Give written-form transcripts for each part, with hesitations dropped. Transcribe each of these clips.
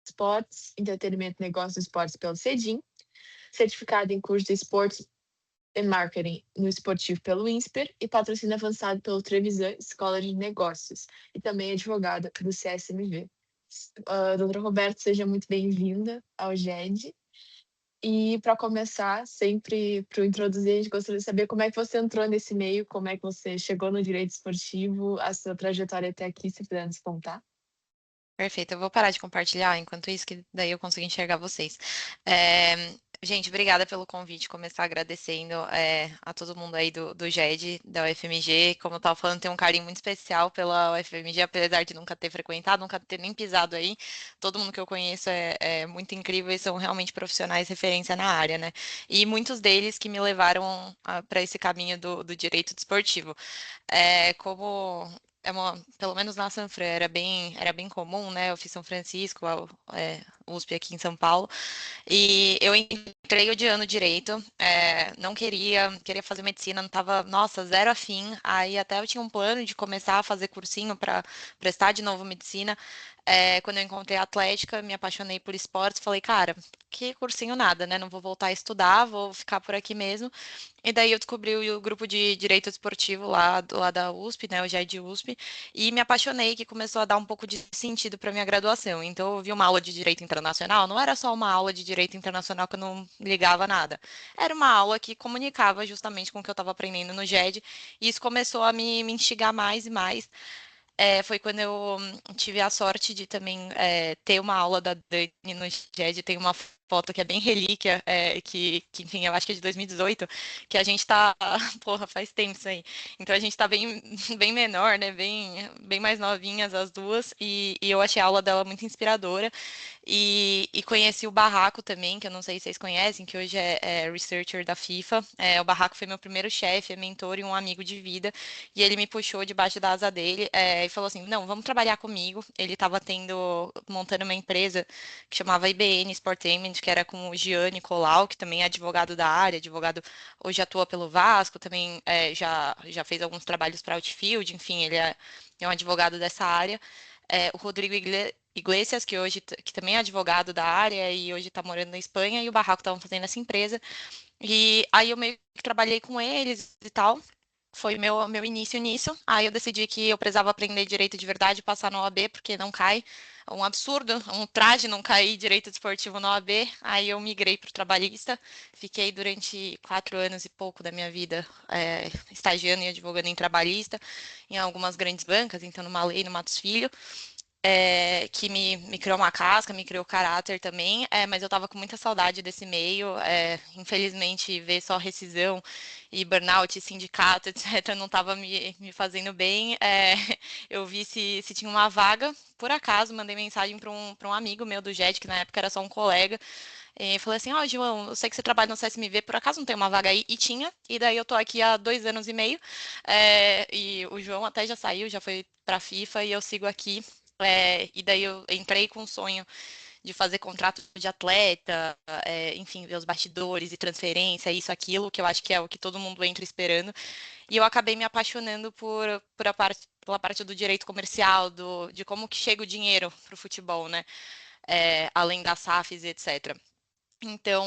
Esportes, Entretenimento, Negócios e Esportes pelo Cedim, certificado em curso de Esportes e Marketing no Esportivo pelo INSPER e patrocínio avançado pelo Trevisan Escola de Negócios e também advogada do CSMV. Doutora Roberta, seja muito bem-vinda ao GED. E para começar, sempre para introduzir, a gente gostaria de saber como é que você entrou nesse meio, como é que você chegou no direito esportivo, a sua trajetória até aqui, se puder nos contar. Perfeito, eu vou parar de compartilhar enquanto isso, que daí eu consigo enxergar vocês. É, gente, obrigada pelo convite. Começar agradecendo a todo mundo aí do GED, da UFMG. Como eu estava falando, tenho um carinho muito especial pela UFMG, apesar de nunca ter frequentado, nunca ter nem pisado aí. Todo mundo que eu conheço é muito incrível e são realmente profissionais referência na área, né? E muitos deles que me levaram para esse caminho do direito desportivo. Como pelo menos na Sanfran era bem comum, né? Eu fiz São Francisco, USP aqui em São Paulo, e eu entrei odiando direito, não queria fazer medicina, não tava, nossa, zero afim. Aí até eu tinha um plano de começar a fazer cursinho para prestar de novo medicina. Quando eu encontrei a Atlética, me apaixonei por esportes, falei, cara, que cursinho nada, né? Não vou voltar a estudar, vou ficar por aqui mesmo. E daí eu descobri o grupo de Direito Esportivo lá da USP, né, o GED USP, e me apaixonei, que começou a dar um pouco de sentido para minha graduação. Então eu vi uma aula de Direito Internacional, não era só uma aula de Direito Internacional que eu não ligava nada. Era uma aula que comunicava justamente com o que eu estava aprendendo no GED, e isso começou a me instigar mais e mais. Foi quando eu tive a sorte de também ter uma aula da Dani no GED, tem uma foto que é bem relíquia, que, enfim, eu acho que é de 2018, que a gente tá, porra, faz tempo isso aí. Então a gente tá bem, bem menor, né, bem mais novinhas as duas, e eu achei a aula dela muito inspiradora, e conheci o Barraco também, que eu não sei se vocês conhecem, que hoje é researcher da FIFA. O Barraco foi meu primeiro chefe, mentor e um amigo de vida. E ele me puxou debaixo da asa dele, e falou assim: não, vamos trabalhar comigo. Ele estava montando uma empresa que chamava IBN Sportainment, que era com o Gianni Colau, que também é advogado da área, advogado hoje atua pelo Vasco, também já fez alguns trabalhos para Outfield, enfim, ele é um advogado dessa área. O Rodrigo Iglesias, que hoje que também é advogado da área e hoje está morando na Espanha, e o Barraco estavam fazendo essa empresa. E aí eu meio que trabalhei com eles e tal. Foi meu início nisso. Aí eu decidi que eu precisava aprender direito de verdade e passar na OAB, porque não cai. É um absurdo, um traje não cair direito desportivo na OAB. Aí eu migrei para o trabalhista. Fiquei durante 4 anos e pouco da minha vida estagiando e advogando em trabalhista, em algumas grandes bancas, então numa lei no Matos Filho, que me criou uma casca, me criou caráter também, mas eu tava com muita saudade desse meio. Infelizmente, ver só rescisão e burnout, sindicato, etc., não estava me fazendo bem. Eu vi se tinha uma vaga, por acaso, mandei mensagem para um amigo meu do JET, que na época era só um colega, e falei assim: ó, João, eu sei que você trabalha no CSMV, por acaso não tem uma vaga aí? E tinha, e daí eu tô aqui há 2 anos e meio, e o João até já saiu, já foi para a FIFA, e eu sigo aqui. E daí eu entrei com o sonho de fazer contrato de atleta, enfim, ver os bastidores e transferência, isso, aquilo, que eu acho que é o que todo mundo entra esperando. E eu acabei me apaixonando pela parte do direito comercial, de como que chega o dinheiro para o futebol, né? Além das SAFs e etc. Então,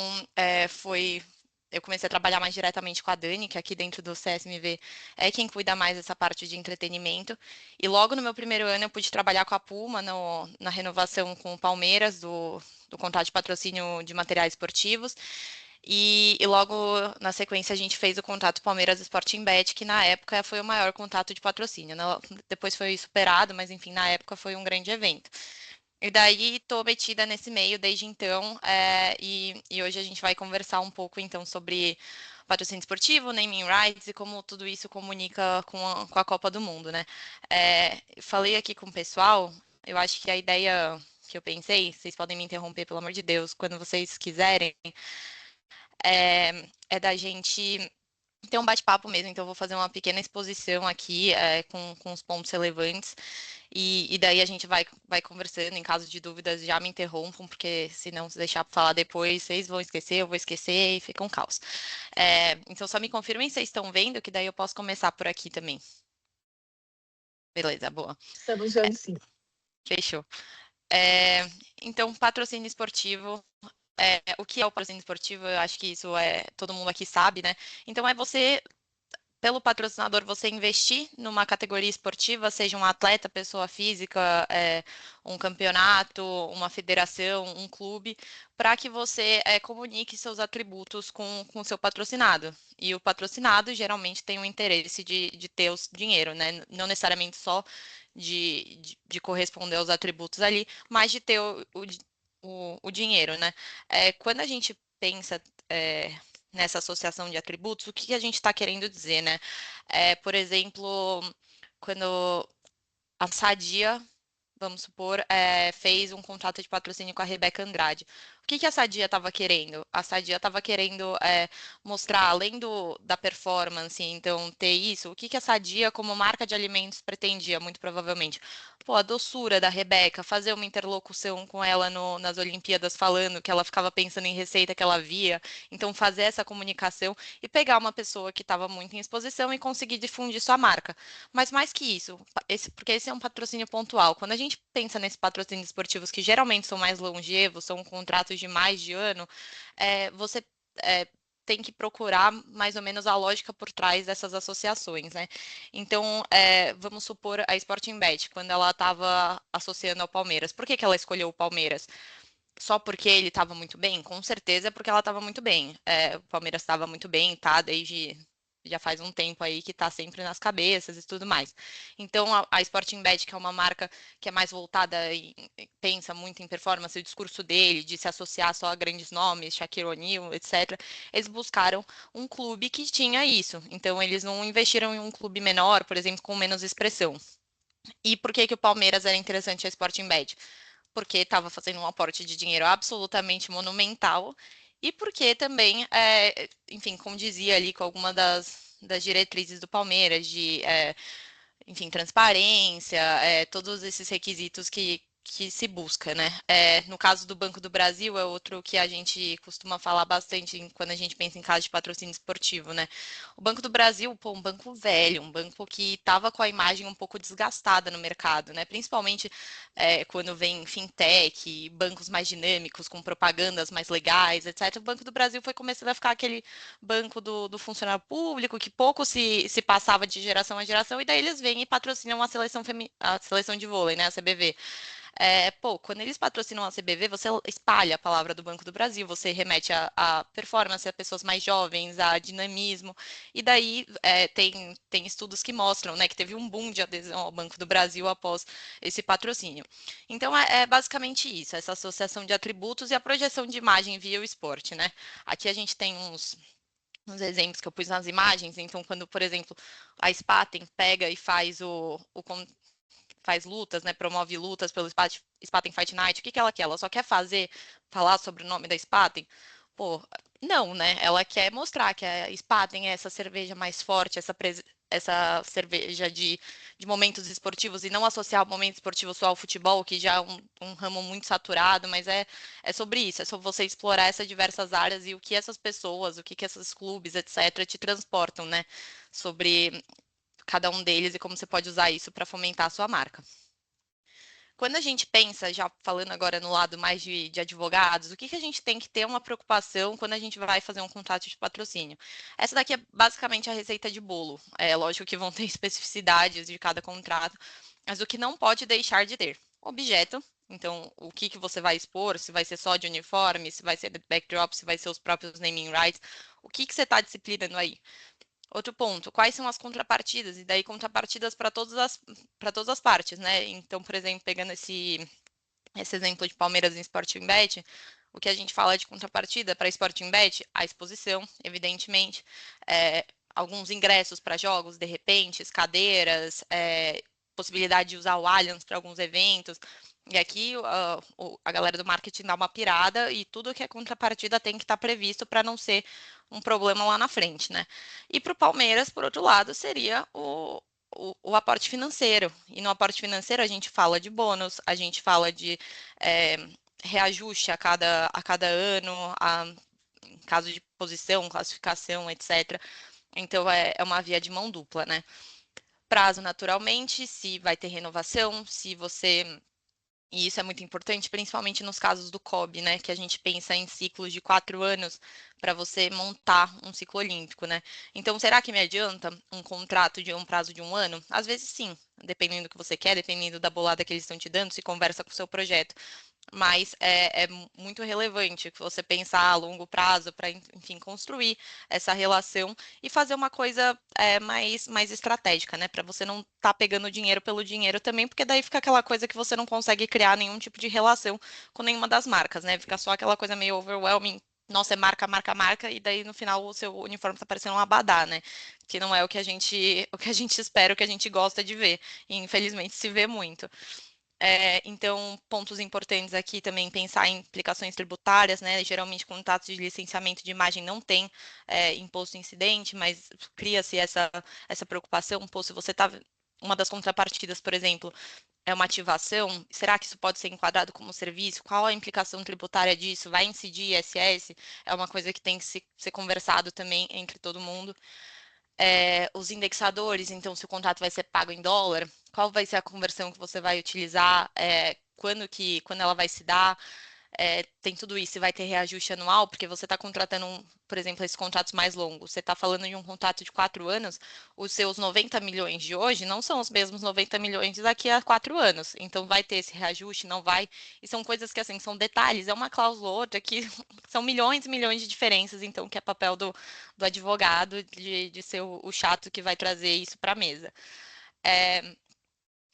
eu comecei a trabalhar mais diretamente com a Dani, que aqui dentro do CSMV é quem cuida mais dessa parte de entretenimento. E logo no meu primeiro ano eu pude trabalhar com a Puma na renovação com o Palmeiras, do contrato de patrocínio de materiais esportivos. E logo na sequência a gente fez o contrato Palmeiras Sporting Bet, que na época foi o maior contrato de patrocínio, né? Depois foi superado, mas enfim, na época foi um grande evento. E daí estou metida nesse meio desde então, e hoje a gente vai conversar um pouco então sobre patrocínio esportivo, naming rights e como tudo isso comunica com a Copa do Mundo, né? Falei aqui com o pessoal, eu acho que a ideia que eu pensei, vocês podem me interromper, pelo amor de Deus, quando vocês quiserem, é da gente ter um bate-papo mesmo, então eu vou fazer uma pequena exposição aqui com os pontos relevantes e daí a gente vai conversando. Em caso de dúvidas, já me interrompam, porque se não se deixar para falar depois, vocês vão esquecer, eu vou esquecer e fica um caos. Então só me confirmem se vocês estão vendo, que daí eu posso começar por aqui também. Beleza, boa. Estamos vendo sim. Fechou. Então, patrocínio esportivo, o que é o patrocínio esportivo? Eu acho que isso todo mundo aqui sabe, né? Então, é você, pelo patrocinador, você investir numa categoria esportiva, seja um atleta, pessoa física, um campeonato, uma federação, um clube, para que você comunique seus atributos com o seu patrocinado. E o patrocinado geralmente tem o interesse de ter o dinheiro, né? Não necessariamente só de corresponder aos atributos ali, mas de ter o dinheiro, né? Quando a gente pensa nessa associação de atributos, o que que a gente está querendo dizer, né? Por exemplo, quando a Sadia, vamos supor, fez um contrato de patrocínio com a Rebeca Andrade. O que que a Sadia estava querendo? A Sadia estava querendo mostrar, além da performance, então ter isso, o que que a Sadia, como marca de alimentos, pretendia, muito provavelmente? Pô, a doçura da Rebeca, fazer uma interlocução com ela nas Olimpíadas falando que ela ficava pensando em receita que ela via, então fazer essa comunicação e pegar uma pessoa que estava muito em exposição e conseguir difundir sua marca. Mas mais que isso, porque esse é um patrocínio pontual. Quando a gente pensa nesses patrocínios esportivos que geralmente são mais longevos, são contratos de mais de ano, você é, tem que procurar mais ou menos a lógica por trás dessas associações, né? Então, vamos supor a Sporting Bet, quando ela estava associando ao Palmeiras. Por que que ela escolheu o Palmeiras? Só porque ele estava muito bem? Com certeza é porque ela estava muito bem. O Palmeiras estava muito bem, tá? Desde já faz um tempo aí que está sempre nas cabeças e tudo mais. Então a Sporting Bet, que é uma marca que é mais voltada e pensa muito em performance, o discurso dele de se associar só a grandes nomes, Shaquille O'Neal, etc. Eles buscaram um clube que tinha isso. Então eles não investiram em um clube menor, por exemplo, com menos expressão. E por que que o Palmeiras era interessante a Sporting Bet? Porque estava fazendo um aporte de dinheiro absolutamente monumental e porque também, enfim, condizia ali com alguma das diretrizes do Palmeiras de, enfim, transparência, todos esses requisitos que se busca, né? No caso do Banco do Brasil, é outro que a gente costuma falar bastante quando a gente pensa em caso de patrocínio esportivo, né? O Banco do Brasil, pô, um banco velho, um banco que estava com a imagem um pouco desgastada no mercado, né? Principalmente quando vem fintech, bancos mais dinâmicos, com propagandas mais legais, etc. O Banco do Brasil foi começando a ficar aquele banco do funcionário público que pouco se passava de geração a geração, e daí eles vêm e patrocinam a seleção de vôlei, né? A CBV. Pô, quando eles patrocinam a CBV, você espalha a palavra do Banco do Brasil, você remete a performance, a pessoas mais jovens, a dinamismo, e daí tem estudos que mostram, né, que teve um boom de adesão ao Banco do Brasil após esse patrocínio. Então, é basicamente isso, essa associação de atributos e a projeção de imagem via o esporte, né? Aqui a gente tem uns exemplos que eu pus nas imagens, então quando, por exemplo, a Spaten pega e faz lutas, né, promove lutas pelo Spaten Fight Night, o que que ela quer? Ela só quer falar sobre o nome da Spaten? Pô, não, né? Ela quer mostrar que a Spaten é essa cerveja mais forte, essa cerveja de momentos esportivos e não associar o momento esportivo só ao futebol, que já é um ramo muito saturado, mas é sobre isso, é sobre você explorar essas diversas áreas e o que essas pessoas, o que que esses clubes, etc., te transportam, né? Sobre cada um deles e como você pode usar isso para fomentar a sua marca. Quando a gente pensa, já falando agora no lado mais de advogados, o que que a gente tem que ter uma preocupação quando a gente vai fazer um contrato de patrocínio? Essa daqui é basicamente a receita de bolo. É lógico que vão ter especificidades de cada contrato, mas o que não pode deixar de ter? Objeto. Então, o que que você vai expor? Se vai ser só de uniforme, se vai ser backdrop, se vai ser os próprios naming rights. O que que você está disciplinando aí? Outro ponto, quais são as contrapartidas? E daí contrapartidas para todas as partes, né? Então, por exemplo, pegando esse exemplo de Palmeiras em Sporting Bet, o que a gente fala de contrapartida para Sporting Bet? A exposição, evidentemente, alguns ingressos para jogos, de repente, cadeiras, possibilidade de usar o Allianz para alguns eventos. E aqui a galera do marketing dá uma pirada e tudo que é contrapartida tem que estar previsto para não ser um problema lá na frente, né? E para o Palmeiras, por outro lado, seria o aporte financeiro. E no aporte financeiro a gente fala de bônus, a gente fala de é, reajuste a cada ano, em caso de posição, classificação, etc. Então é uma via de mão dupla, né? Prazo, naturalmente, se vai ter renovação, se você E isso é muito importante, principalmente nos casos do COB, né? Que a gente pensa em ciclos de 4 anos para você montar um ciclo olímpico, né? Então, será que me adianta um contrato de um prazo de 1 ano? Às vezes sim, dependendo do que você quer, dependendo da bolada que eles estão te dando, se conversa com o seu projeto. Mas é muito relevante que você pensar a longo prazo para, enfim, construir essa relação e fazer uma coisa mais estratégica, né? Para você não estar pegando dinheiro pelo dinheiro também, porque daí fica aquela coisa que você não consegue criar nenhum tipo de relação com nenhuma das marcas, né? Fica só aquela coisa meio overwhelming. Nossa, é marca, marca, marca, e daí no final o seu uniforme está parecendo um abadá, né? Que não é o que a gente espera, o que a gente gosta de ver. E infelizmente se vê muito. Então, pontos importantes aqui também pensar em implicações tributárias, né? Geralmente, contratos de licenciamento de imagem não tem imposto incidente, mas cria-se essa preocupação. Pô, se você está. Uma das contrapartidas, por exemplo, é uma ativação, será que isso pode ser enquadrado como serviço? Qual a implicação tributária disso? Vai incidir ISS? É uma coisa que tem que ser conversado também entre todo mundo. Os indexadores, então, se o contrato vai ser pago em dólar, qual vai ser a conversão que você vai utilizar, quando ela vai se dar, tem tudo isso, e vai ter reajuste anual, porque você está contratando, por exemplo, esses contratos mais longos, você está falando de um contrato de 4 anos, os seus 90 milhões de hoje não são os mesmos 90 milhões daqui a 4 anos, então vai ter esse reajuste, não vai, e são coisas que, assim, são detalhes, é uma cláusula ou outra que são milhões e milhões de diferenças, então, que é papel do advogado, de ser o chato que vai trazer isso para a mesa. É,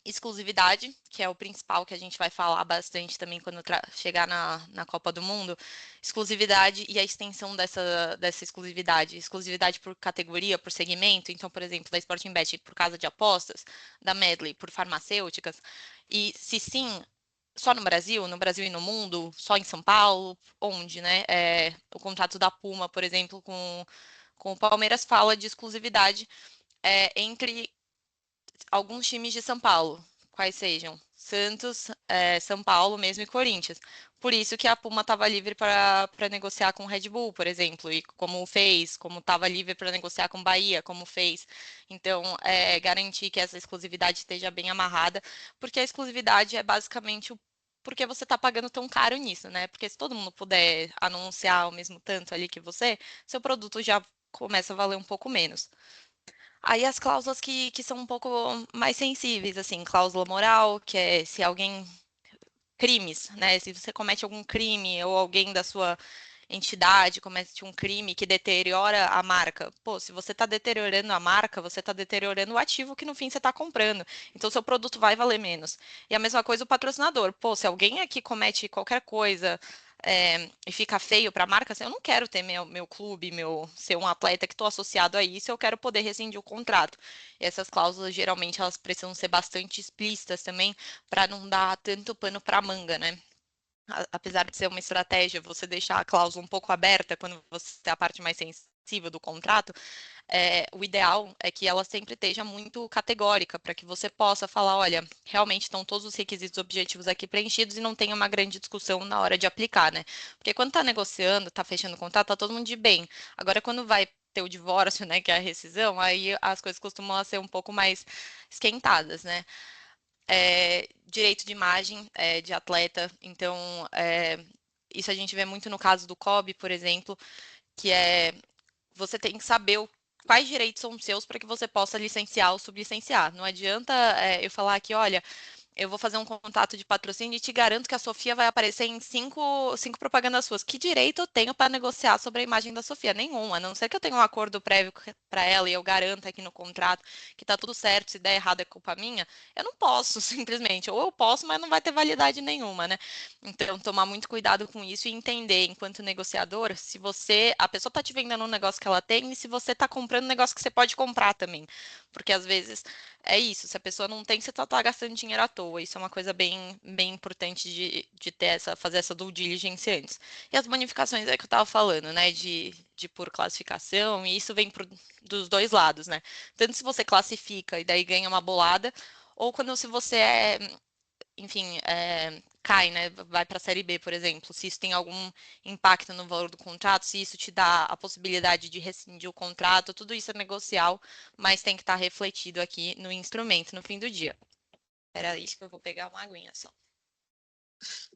exclusividade, que é o principal que a gente vai falar bastante também quando chegar na Copa do Mundo, exclusividade e a extensão dessa exclusividade. Exclusividade por categoria, por segmento, então, por exemplo, da Sporting Bet por casa de apostas, da Medley por farmacêuticas, e se sim, só no Brasil e no mundo, só em São Paulo, onde, né? O contrato da Puma, por exemplo, com o Palmeiras fala de exclusividade entre alguns times de São Paulo, quais sejam Santos, São Paulo mesmo e Corinthians. Por isso que a Puma estava livre para negociar com o Red Bull, por exemplo, e como fez, como estava livre para negociar com o Bahia, como fez. Então, garantir que essa exclusividade esteja bem amarrada, porque a exclusividade é basicamente o porque você está pagando tão caro nisso, né? Porque se todo mundo puder anunciar o mesmo tanto ali que você, seu produto já começa a valer um pouco menos. Aí as cláusulas que são um pouco mais sensíveis, assim, cláusula moral, que é se alguém. Crimes, né? Se você comete algum crime ou alguém da sua entidade comete um crime que deteriora a marca. Pô, se você está deteriorando a marca, você está deteriorando o ativo que no fim você está comprando. Então, seu produto vai valer menos. E a mesma coisa o patrocinador. Pô, se alguém aqui comete qualquer coisa e fica feio para a marca, assim, eu não quero ter meu clube, ser um atleta que estou associado a isso, eu quero poder rescindir o contrato. E essas cláusulas, geralmente, elas precisam ser bastante explícitas também, para não dar tanto pano para manga, né? Apesar de ser uma estratégia, você deixar a cláusula um pouco aberta quando você é a parte mais sensível do contrato, o ideal é que ela sempre esteja muito categórica, para que você possa falar, olha, realmente estão todos os requisitos objetivos aqui preenchidos e não tenha uma grande discussão na hora de aplicar, né? Porque quando está negociando, está fechando o contrato, está todo mundo de bem. Agora, quando vai ter o divórcio, né, que é a rescisão, aí as coisas costumam ser um pouco mais esquentadas, né? Direito de imagem de atleta. Então, isso a gente vê muito no caso do COB, por exemplo, que você tem que saber quais direitos são seus para que você possa licenciar ou sublicenciar. Não adianta eu falar aqui, olha, eu vou fazer um contato de patrocínio e te garanto que a Sofia vai aparecer em cinco propagandas suas. Que direito eu tenho para negociar sobre a imagem da Sofia? Nenhum, a não ser que eu tenha um acordo prévio para ela e eu garanta aqui no contrato que está tudo certo, se der errado é culpa minha. Eu não posso, simplesmente. Ou eu posso, mas não vai ter validade nenhuma, né? Então, tomar muito cuidado com isso e entender, enquanto negociador, se a pessoa está te vendendo um negócio que ela tem e se você está comprando um negócio que você pode comprar também. Porque às vezes é isso, se a pessoa não tem, você tá gastando dinheiro à toa. Isso é uma coisa bem importante de ter fazer essa due diligence antes. E as bonificações é que eu estava falando, né? De por classificação, e isso vem dos dois lados, né? Tanto se você classifica e daí ganha uma bolada, ou quando se você enfim, cai, né? Vai para a série B, por exemplo, se isso tem algum impacto no valor do contrato, se isso te dá a possibilidade de rescindir o contrato, tudo isso é negocial, mas tem que estar refletido aqui no instrumento no fim do dia. Era isso que eu vou pegar uma aguinha só.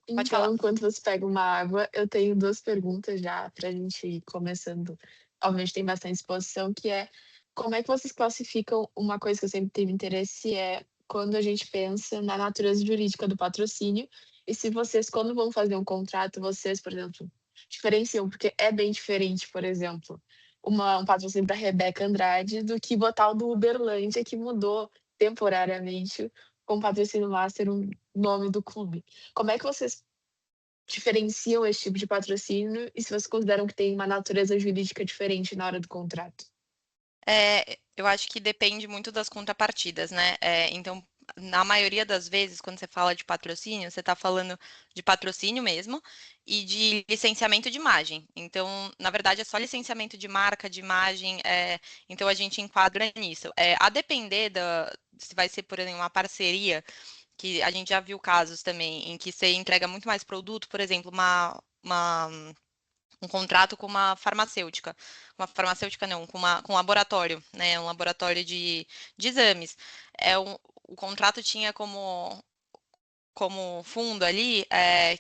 Pode falar. Então, enquanto você pega uma água, eu tenho 2 perguntas já para a gente ir começando. Obviamente tem bastante exposição, que é: como é que vocês classificam uma coisa que eu sempre tive interesse, é quando a gente pensa na natureza jurídica do patrocínio, e se vocês, quando vão fazer um contrato, vocês, por exemplo, diferenciam, porque é bem diferente, por exemplo, um patrocínio para Rebeca Andrade do que botar o do Uberlândia, que mudou temporariamente com o patrocínio master o nome do clube. Como é que vocês diferenciam esse tipo de patrocínio e se vocês consideram que tem uma natureza jurídica diferente na hora do contrato? Eu acho que depende muito das contrapartidas, né? Então, na maioria das vezes, quando você fala de patrocínio, você está falando de patrocínio mesmo e de licenciamento de imagem. Então, na verdade, é só licenciamento de marca, de imagem, então a gente enquadra nisso. A depender se vai ser, por exemplo, uma parceria, que a gente já viu casos também em que você entrega muito mais produto, por exemplo, um contrato com uma farmacêutica não, com um laboratório, né, um laboratório de exames. O contrato tinha como fundo ali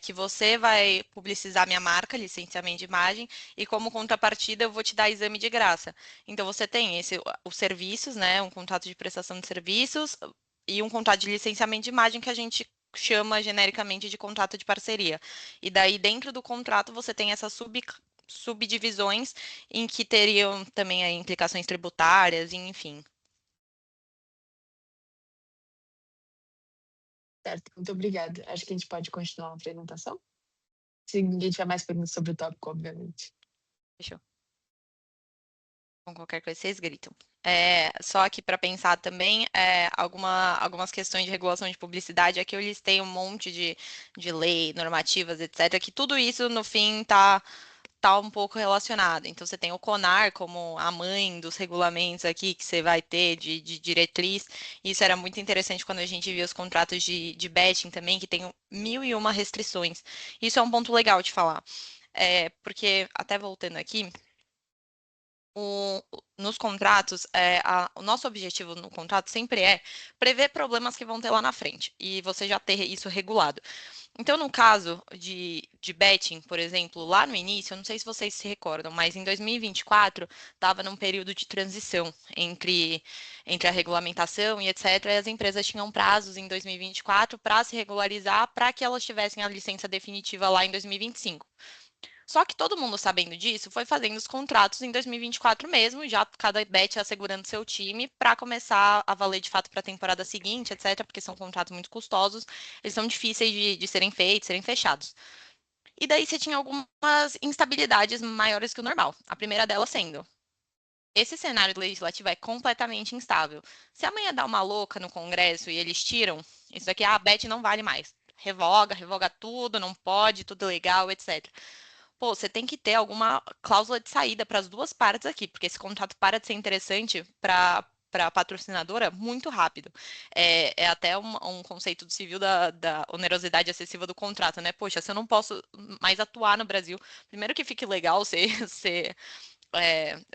que você vai publicizar minha marca, licenciamento de imagem, e como contrapartida eu vou te dar exame de graça. Então você tem os serviços, né, um contrato de prestação de serviços e um contrato de licenciamento de imagem que a gente chama genericamente de contrato de parceria. E daí dentro do contrato você tem essas subdivisões em que teriam também aí implicações tributárias, enfim. Certo, muito obrigada. Acho que a gente pode continuar a apresentação? Se ninguém tiver mais perguntas sobre o tópico, obviamente. Fechou. Com qualquer coisa, vocês gritam. Só aqui para pensar também, algumas questões de regulação de publicidade, aqui eu listei um monte de lei, normativas, etc., que tudo isso, no fim, tá um pouco relacionado. Então, você tem o CONAR como a mãe dos regulamentos aqui que você vai ter de diretriz. Isso era muito interessante quando a gente via os contratos de betting também, que tem 1001 restrições. Isso é um ponto legal de falar. Porque, até voltando aqui, nos contratos, o nosso objetivo no contrato sempre é prever problemas que vão ter lá na frente e você já ter isso regulado. Então, no caso de betting, por exemplo, lá no início, eu não sei se vocês se recordam, mas em 2024 estava num período de transição entre a regulamentação e etc. E as empresas tinham prazos em 2024 para se regularizar para que elas tivessem a licença definitiva lá em 2025. Só que todo mundo sabendo disso foi fazendo os contratos em 2024 mesmo, já cada bet assegurando seu time para começar a valer de fato para a temporada seguinte, etc., porque são contratos muito custosos, eles são difíceis de serem feitos, serem fechados. E daí você tinha algumas instabilidades maiores que o normal. A primeira delas sendo: esse cenário legislativo é completamente instável. Se amanhã dá uma louca no Congresso e eles tiram isso daqui, a bet não vale mais. Revoga tudo, não pode, tudo legal, etc. Pô, você tem que ter alguma cláusula de saída para as duas partes aqui, porque esse contrato para de ser interessante para a patrocinadora muito rápido. É até um conceito do civil da onerosidade excessiva do contrato, né? Poxa, se eu não posso mais atuar no Brasil, primeiro que fique legal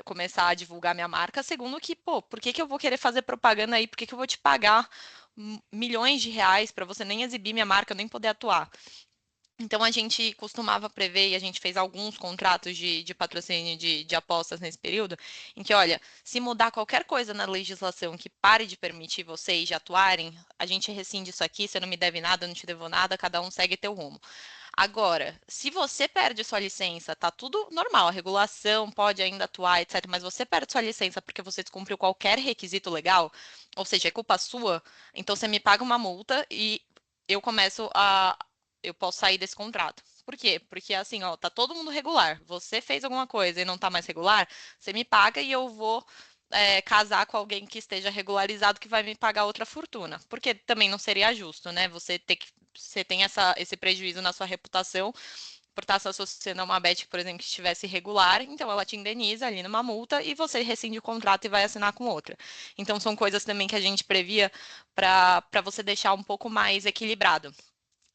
começar a divulgar minha marca, segundo que, pô, por que eu vou querer fazer propaganda aí? Por que eu vou te pagar milhões de reais para você nem exibir minha marca, nem poder atuar? Então, a gente costumava prever, e a gente fez alguns contratos de patrocínio de apostas nesse período, em que, olha, se mudar qualquer coisa na legislação que pare de permitir vocês de atuarem, a gente rescinde isso aqui, você não me deve nada, eu não te devo nada, cada um segue teu rumo. Agora, se você perde sua licença, tá tudo normal, a regulação pode ainda atuar, etc., mas você perde sua licença porque você descumpriu qualquer requisito legal, ou seja, é culpa sua, então você me paga uma multa e eu começo a eu posso sair desse contrato. Por quê? Porque assim, ó, tá todo mundo regular. Você fez alguma coisa e não tá mais regular, você me paga e eu vou casar com alguém que esteja regularizado que vai me pagar outra fortuna. Porque também não seria justo, né? Você tem esse prejuízo na sua reputação por estar se associando a uma bet, por exemplo, que estivesse irregular, então ela te indeniza ali numa multa e você rescinde o contrato e vai assinar com outra. Então são coisas também que a gente previa para você deixar um pouco mais equilibrado.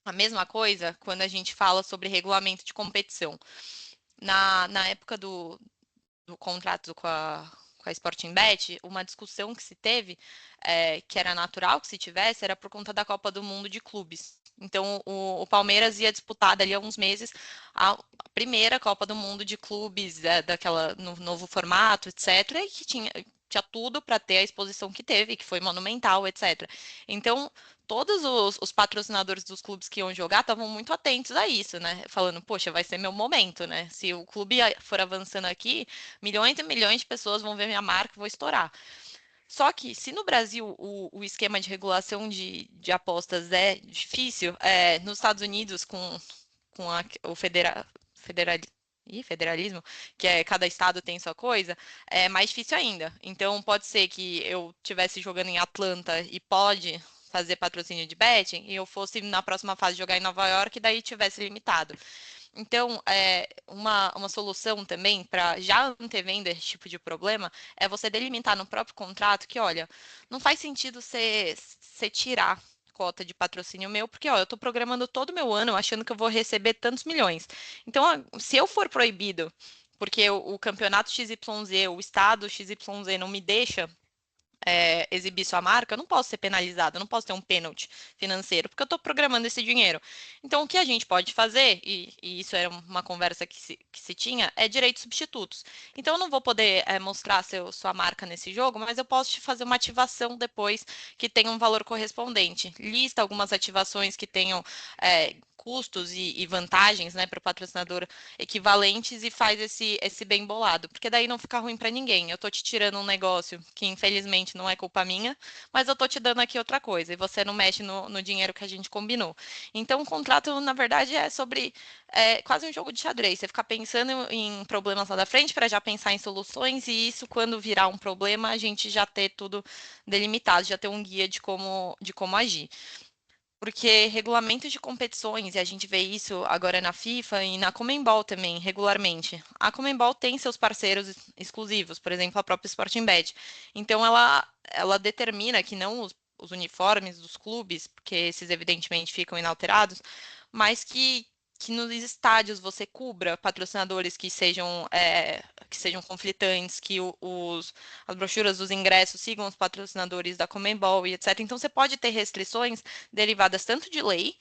A mesma coisa quando a gente fala sobre regulamento de competição. Na época do contrato com a Sporting Bet, uma discussão que se teve, que era natural que se tivesse, era por conta da Copa do Mundo de Clubes. Então, o Palmeiras ia disputar dali a alguns meses a primeira Copa do Mundo de clubes, daquela no novo formato, etc., e que tinha tudo para ter a exposição que teve, que foi monumental, etc. Então, todos os patrocinadores dos clubes que iam jogar estavam muito atentos a isso, né? Falando, poxa, vai ser meu momento, né? Se o clube for avançando aqui, milhões e milhões de pessoas vão ver minha marca, vou estourar. Só que, se no Brasil o esquema de regulação de apostas é difícil, nos Estados Unidos, com o federalismo, que é cada estado tem sua coisa, é mais difícil ainda. Então, pode ser que eu estivesse jogando em Atlanta e pode fazer patrocínio de betting, e eu fosse na próxima fase jogar em Nova York e daí tivesse limitado. Então, uma solução também para já antevendo esse tipo de problema é você delimitar no próprio contrato que, olha, não faz sentido você tirar cota de patrocínio meu, porque ó, eu estou programando todo o meu ano achando que eu vou receber tantos milhões. Então, se eu for proibido, porque o campeonato XYZ, o estado XYZ não me deixa exibir sua marca, eu não posso ser penalizado, eu não posso ter um pênalti financeiro, porque eu estou programando esse dinheiro. Então, o que a gente pode fazer, e isso era uma conversa que se tinha, é direitos substitutos. Então, eu não vou poder mostrar sua marca nesse jogo, mas eu posso te fazer uma ativação depois que tenha um valor correspondente. Lista algumas ativações que tenham custos e vantagens, né, para o patrocinador equivalentes e faz esse bem bolado, porque daí não fica ruim para ninguém. Eu tô te tirando um negócio que infelizmente não é culpa minha, mas eu tô te dando aqui outra coisa e você não mexe no dinheiro que a gente combinou. Então o contrato, na verdade, é sobre quase um jogo de xadrez. Você ficar pensando em problemas lá da frente para já pensar em soluções e isso, quando virar um problema, a gente já ter tudo delimitado, já ter um guia de como agir. Porque regulamentos de competições, e a gente vê isso agora na FIFA e na Conmebol também, regularmente. A Conmebol tem seus parceiros exclusivos, por exemplo, a própria Sporting Bet. Então, ela determina que não os uniformes dos clubes, porque esses evidentemente ficam inalterados, mas que nos estádios você cubra patrocinadores que sejam conflitantes, que as brochuras dos ingressos sigam os patrocinadores da Conmebol e etc. Então, você pode ter restrições derivadas tanto de lei,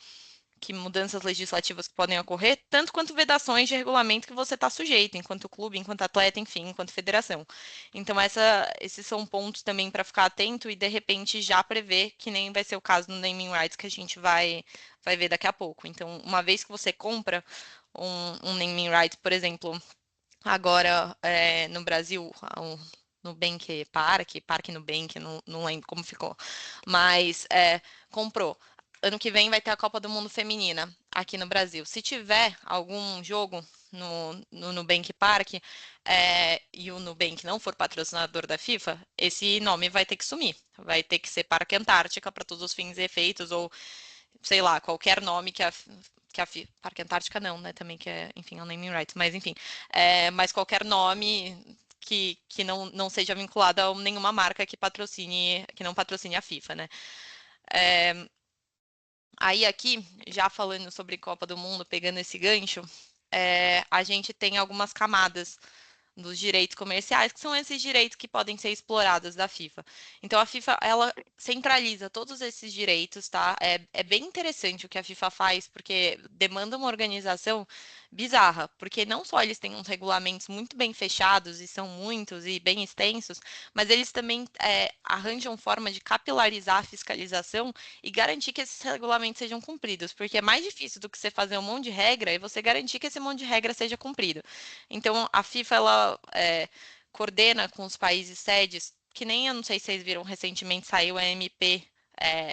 que mudanças legislativas que podem ocorrer, tanto quanto vedações de regulamento que você está sujeito, enquanto clube, enquanto atleta, enfim, enquanto federação. Então, esses são pontos também para ficar atento e, de repente, já prever, que nem vai ser o caso no naming rights que a gente vai ver daqui a pouco. Então, uma vez que você compra um naming rights, por exemplo, agora no Brasil, Nubank Parque Nubank, não lembro como ficou, mas comprou. Ano que vem vai ter a Copa do Mundo Feminina aqui no Brasil. Se tiver algum jogo no Nubank Parque e o Nubank não for patrocinador da FIFA, esse nome vai ter que sumir. Vai ter que ser Parque Antártica para todos os fins e efeitos, ou sei lá, qualquer nome que a Parque Antártica não, né? Também que é, enfim, é um naming rights, mas enfim, mas qualquer nome que não seja vinculado a nenhuma marca que não patrocine a FIFA, né? Aí aqui, já falando sobre Copa do Mundo, pegando esse gancho, a gente tem algumas camadas dos direitos comerciais, que são esses direitos que podem ser explorados da FIFA. Então, a FIFA, ela centraliza todos esses direitos, tá? É bem interessante o que a FIFA faz, porque demanda uma organização bizarra, porque não só eles têm uns regulamentos muito bem fechados, e são muitos e bem extensos, mas eles também arranjam forma de capilarizar a fiscalização e garantir que esses regulamentos sejam cumpridos, porque é mais difícil do que você fazer um monte de regra e você garantir que esse monte de regra seja cumprido. Então, a FIFA, ela coordena com os países sedes, que nem eu não sei se vocês viram, recentemente saiu a MP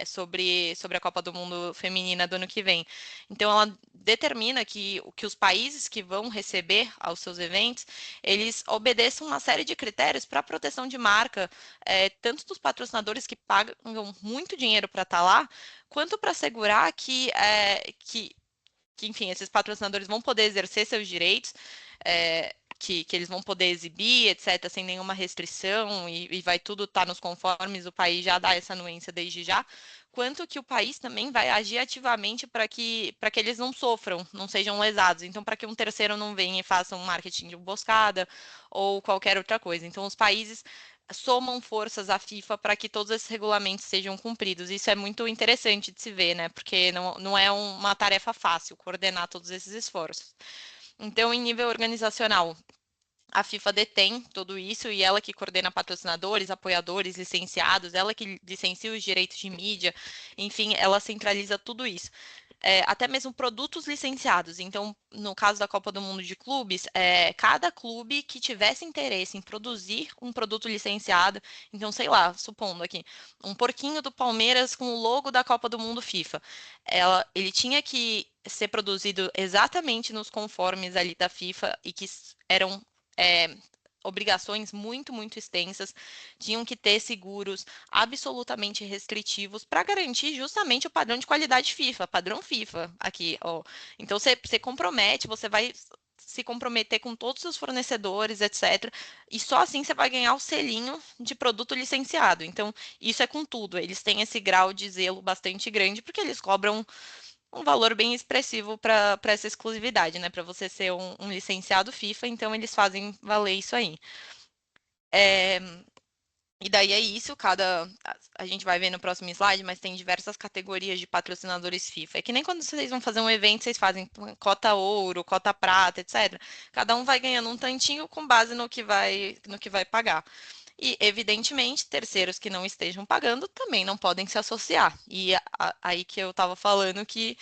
sobre a Copa do Mundo Feminina do ano que vem. Então, ela determina que os países que vão receber aos seus eventos, eles obedeçam uma série de critérios para a proteção de marca, tanto dos patrocinadores que pagam muito dinheiro para estar lá, quanto para assegurar que, enfim, esses patrocinadores vão poder exercer seus direitos, que eles vão poder exibir, etc., sem nenhuma restrição, e vai tudo estar nos conformes, o país já dá essa anuência desde já, quanto que o país também vai agir ativamente para que eles não sofram, não sejam lesados. Então, para que um terceiro não venha e faça um marketing de emboscada ou qualquer outra coisa. Então, os países somam forças à FIFA para que todos esses regulamentos sejam cumpridos. Isso é muito interessante de se ver, né? Porque não é uma tarefa fácil coordenar todos esses esforços. Então, em nível organizacional, a FIFA detém tudo isso e ela que coordena patrocinadores, apoiadores, licenciados, ela que licencia os direitos de mídia, enfim, ela centraliza tudo isso. Até mesmo produtos licenciados. Então, no caso da Copa do Mundo de Clubes, cada clube que tivesse interesse em produzir um produto licenciado, então, sei lá, supondo aqui, um porquinho do Palmeiras com o logo da Copa do Mundo FIFA, ele tinha que ser produzido exatamente nos conformes ali da FIFA e que eram obrigações muito, muito extensas, tinham que ter seguros absolutamente restritivos para garantir justamente o padrão de qualidade FIFA, padrão FIFA aqui, ó. Então você compromete, você vai se comprometer com todos os fornecedores, etc. E só assim você vai ganhar o selinho de produto licenciado. Então, isso é com tudo. Eles têm esse grau de zelo bastante grande, porque eles cobram um valor bem expressivo para essa exclusividade, né? Para você ser um licenciado FIFA, então eles fazem valer isso aí. E daí é isso, a gente vai ver no próximo slide, mas tem diversas categorias de patrocinadores FIFA. É que nem quando vocês vão fazer um evento, vocês fazem cota ouro, cota prata, etc. Cada um vai ganhando um tantinho com base no que vai pagar. E, evidentemente, terceiros que não estejam pagando também não podem se associar. E aí que eu estava falando que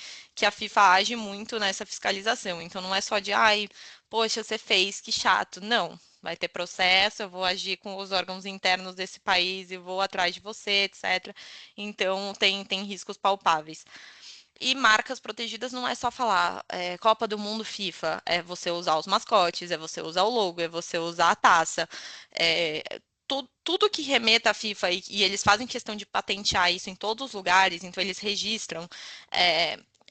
a FIFA age muito nessa fiscalização. Então, não é só de, ai, poxa, você fez, que chato. Não. Vai ter processo, eu vou agir com os órgãos internos desse país e vou atrás de você, etc. Então, tem riscos palpáveis. E marcas protegidas não é só falar Copa do Mundo FIFA, é você usar os mascotes, é você usar o logo, é você usar a taça, é, tudo que remeta à FIFA e eles fazem questão de patentear isso em todos os lugares, então eles registram,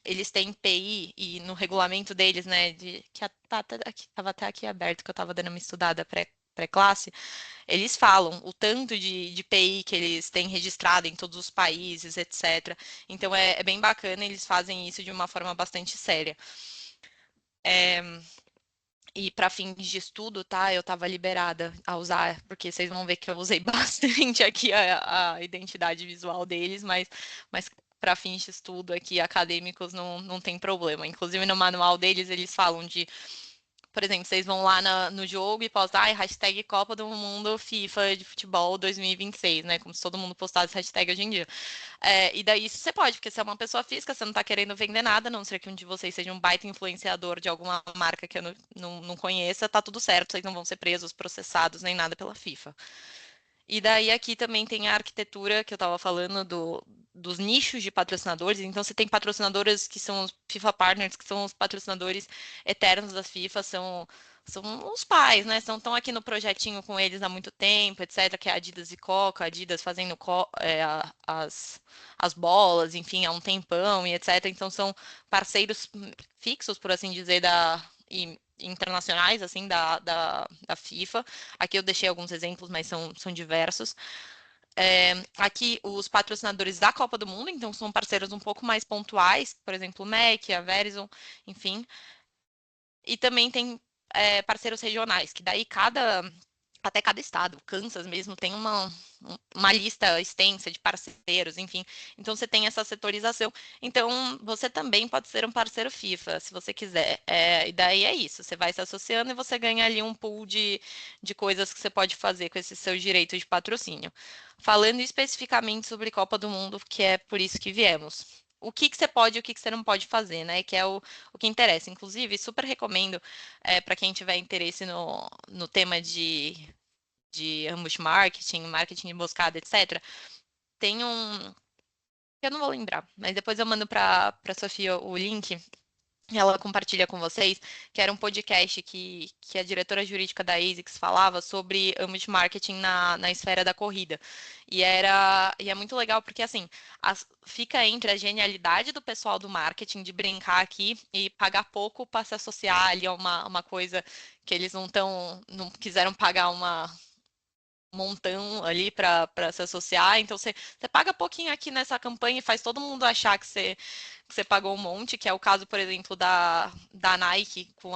eles têm PI e no regulamento deles, né, que estava até aqui aberto, que eu estava dando uma estudada pré-classe, eles falam o tanto de PI que eles têm registrado em todos os países, etc. Então é bem bacana, eles fazem isso de uma forma bastante séria. E para fins de estudo, tá? Eu estava liberada a usar, porque vocês vão ver que eu usei bastante aqui a identidade visual deles, mas para fins de estudo aqui acadêmicos não tem problema. Inclusive no manual deles eles falam de, por exemplo, vocês vão lá no jogo e postam, hashtag Copa do Mundo FIFA de Futebol 2026, né? Como se todo mundo postasse hashtag hoje em dia. E daí isso você pode, porque você é uma pessoa física, você não está querendo vender nada, a não ser que um de vocês seja um baita influenciador de alguma marca que eu não conheça, tá tudo certo, vocês não vão ser presos, processados, nem nada pela FIFA. E daí aqui também tem a arquitetura que eu estava falando dos nichos de patrocinadores. Então você tem patrocinadores que são os FIFA Partners, que são os patrocinadores eternos da FIFA, são os pais, né? Estão aqui no projetinho com eles há muito tempo, etc. Que é Adidas e Coca, Adidas fazendo as bolas, enfim, há um tempão e etc. Então são parceiros fixos, por assim dizer, internacionais, assim, da FIFA. Aqui eu deixei alguns exemplos, mas são diversos. Aqui os patrocinadores da Copa do Mundo, então são parceiros um pouco mais pontuais, por exemplo, o MEC, a Verizon, enfim. E também tem parceiros regionais, que daí até cada estado, Kansas mesmo, tem uma lista extensa de parceiros, enfim. Então, você tem essa setorização. Então, você também pode ser um parceiro FIFA, se você quiser. E daí é isso, você vai se associando e você ganha ali um pool de coisas que você pode fazer com esse seu direito de patrocínio. Falando especificamente sobre Copa do Mundo, que é por isso que viemos. O que você pode e o que você não pode fazer, né? Que é o que interessa. Inclusive, super recomendo para quem tiver interesse no tema de ambush marketing, marketing emboscada, etc. Tem eu não vou lembrar, mas depois eu mando para Sofia o link. Ela compartilha com vocês, que era um podcast que a diretora jurídica da ASICS falava sobre ambush marketing na esfera da corrida. E é muito legal porque, assim, fica entre a genialidade do pessoal do marketing de brincar aqui e pagar pouco para se associar ali a uma coisa que eles não quiseram pagar montão ali para se associar. Então você paga pouquinho aqui nessa campanha e faz todo mundo achar que você pagou um monte, que é o caso, por exemplo, da Nike com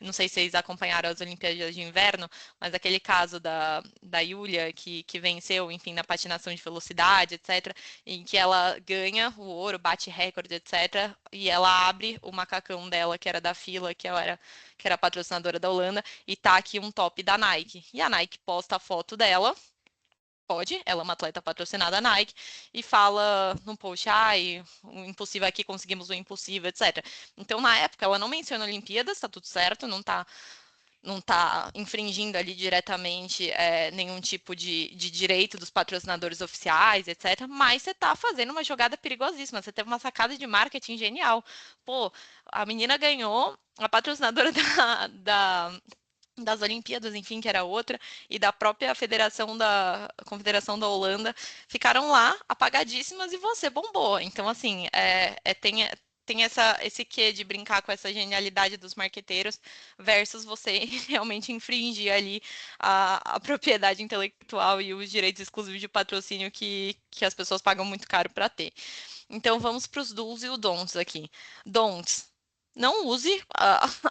não sei se vocês acompanharam as Olimpíadas de Inverno, mas aquele caso da Yulia, que venceu, enfim, na patinação de velocidade, etc., em que ela ganha o ouro, bate recorde, etc., e ela abre o macacão dela, que era da Fila, que era patrocinadora da Holanda, e tá aqui um top da Nike. E a Nike posta a foto dela, pode, ela é uma atleta patrocinada Nike, e fala no post, ai, o impossível aqui, conseguimos o impossível, etc. Então, na época, ela não menciona Olimpíadas, tá tudo certo, não tá infringindo ali diretamente nenhum tipo de direito dos patrocinadores oficiais, etc. Mas você tá fazendo uma jogada perigosíssima, você teve uma sacada de marketing genial. Pô, a menina ganhou, a patrocinadora das Olimpíadas, enfim, que era outra, e da própria Confederação da Holanda, ficaram lá apagadíssimas e você bombou. Então, assim, tem esse quê de brincar com essa genialidade dos marqueteiros versus você realmente infringir ali a propriedade intelectual e os direitos exclusivos de patrocínio que as pessoas pagam muito caro para ter. Então, vamos para os do's e os don'ts aqui. Don'ts. Não use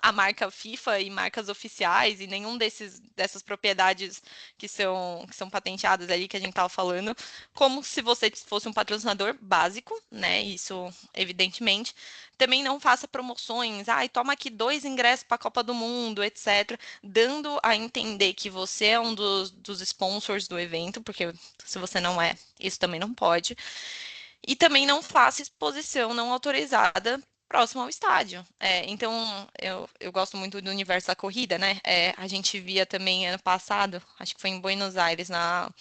a marca FIFA e marcas oficiais e nenhum dessas propriedades que são patenteadas ali que a gente estava falando, como se você fosse um patrocinador básico, né? Isso, evidentemente. Também não faça promoções, ai, toma aqui 2 ingressos para a Copa do Mundo, etc., dando a entender que você é um dos sponsors do evento, porque se você não é, isso também não pode. E também não faça exposição não autorizada próximo ao estádio. Então, eu gosto muito do universo da corrida, né? A gente via também ano passado, acho que foi em Buenos Aires, na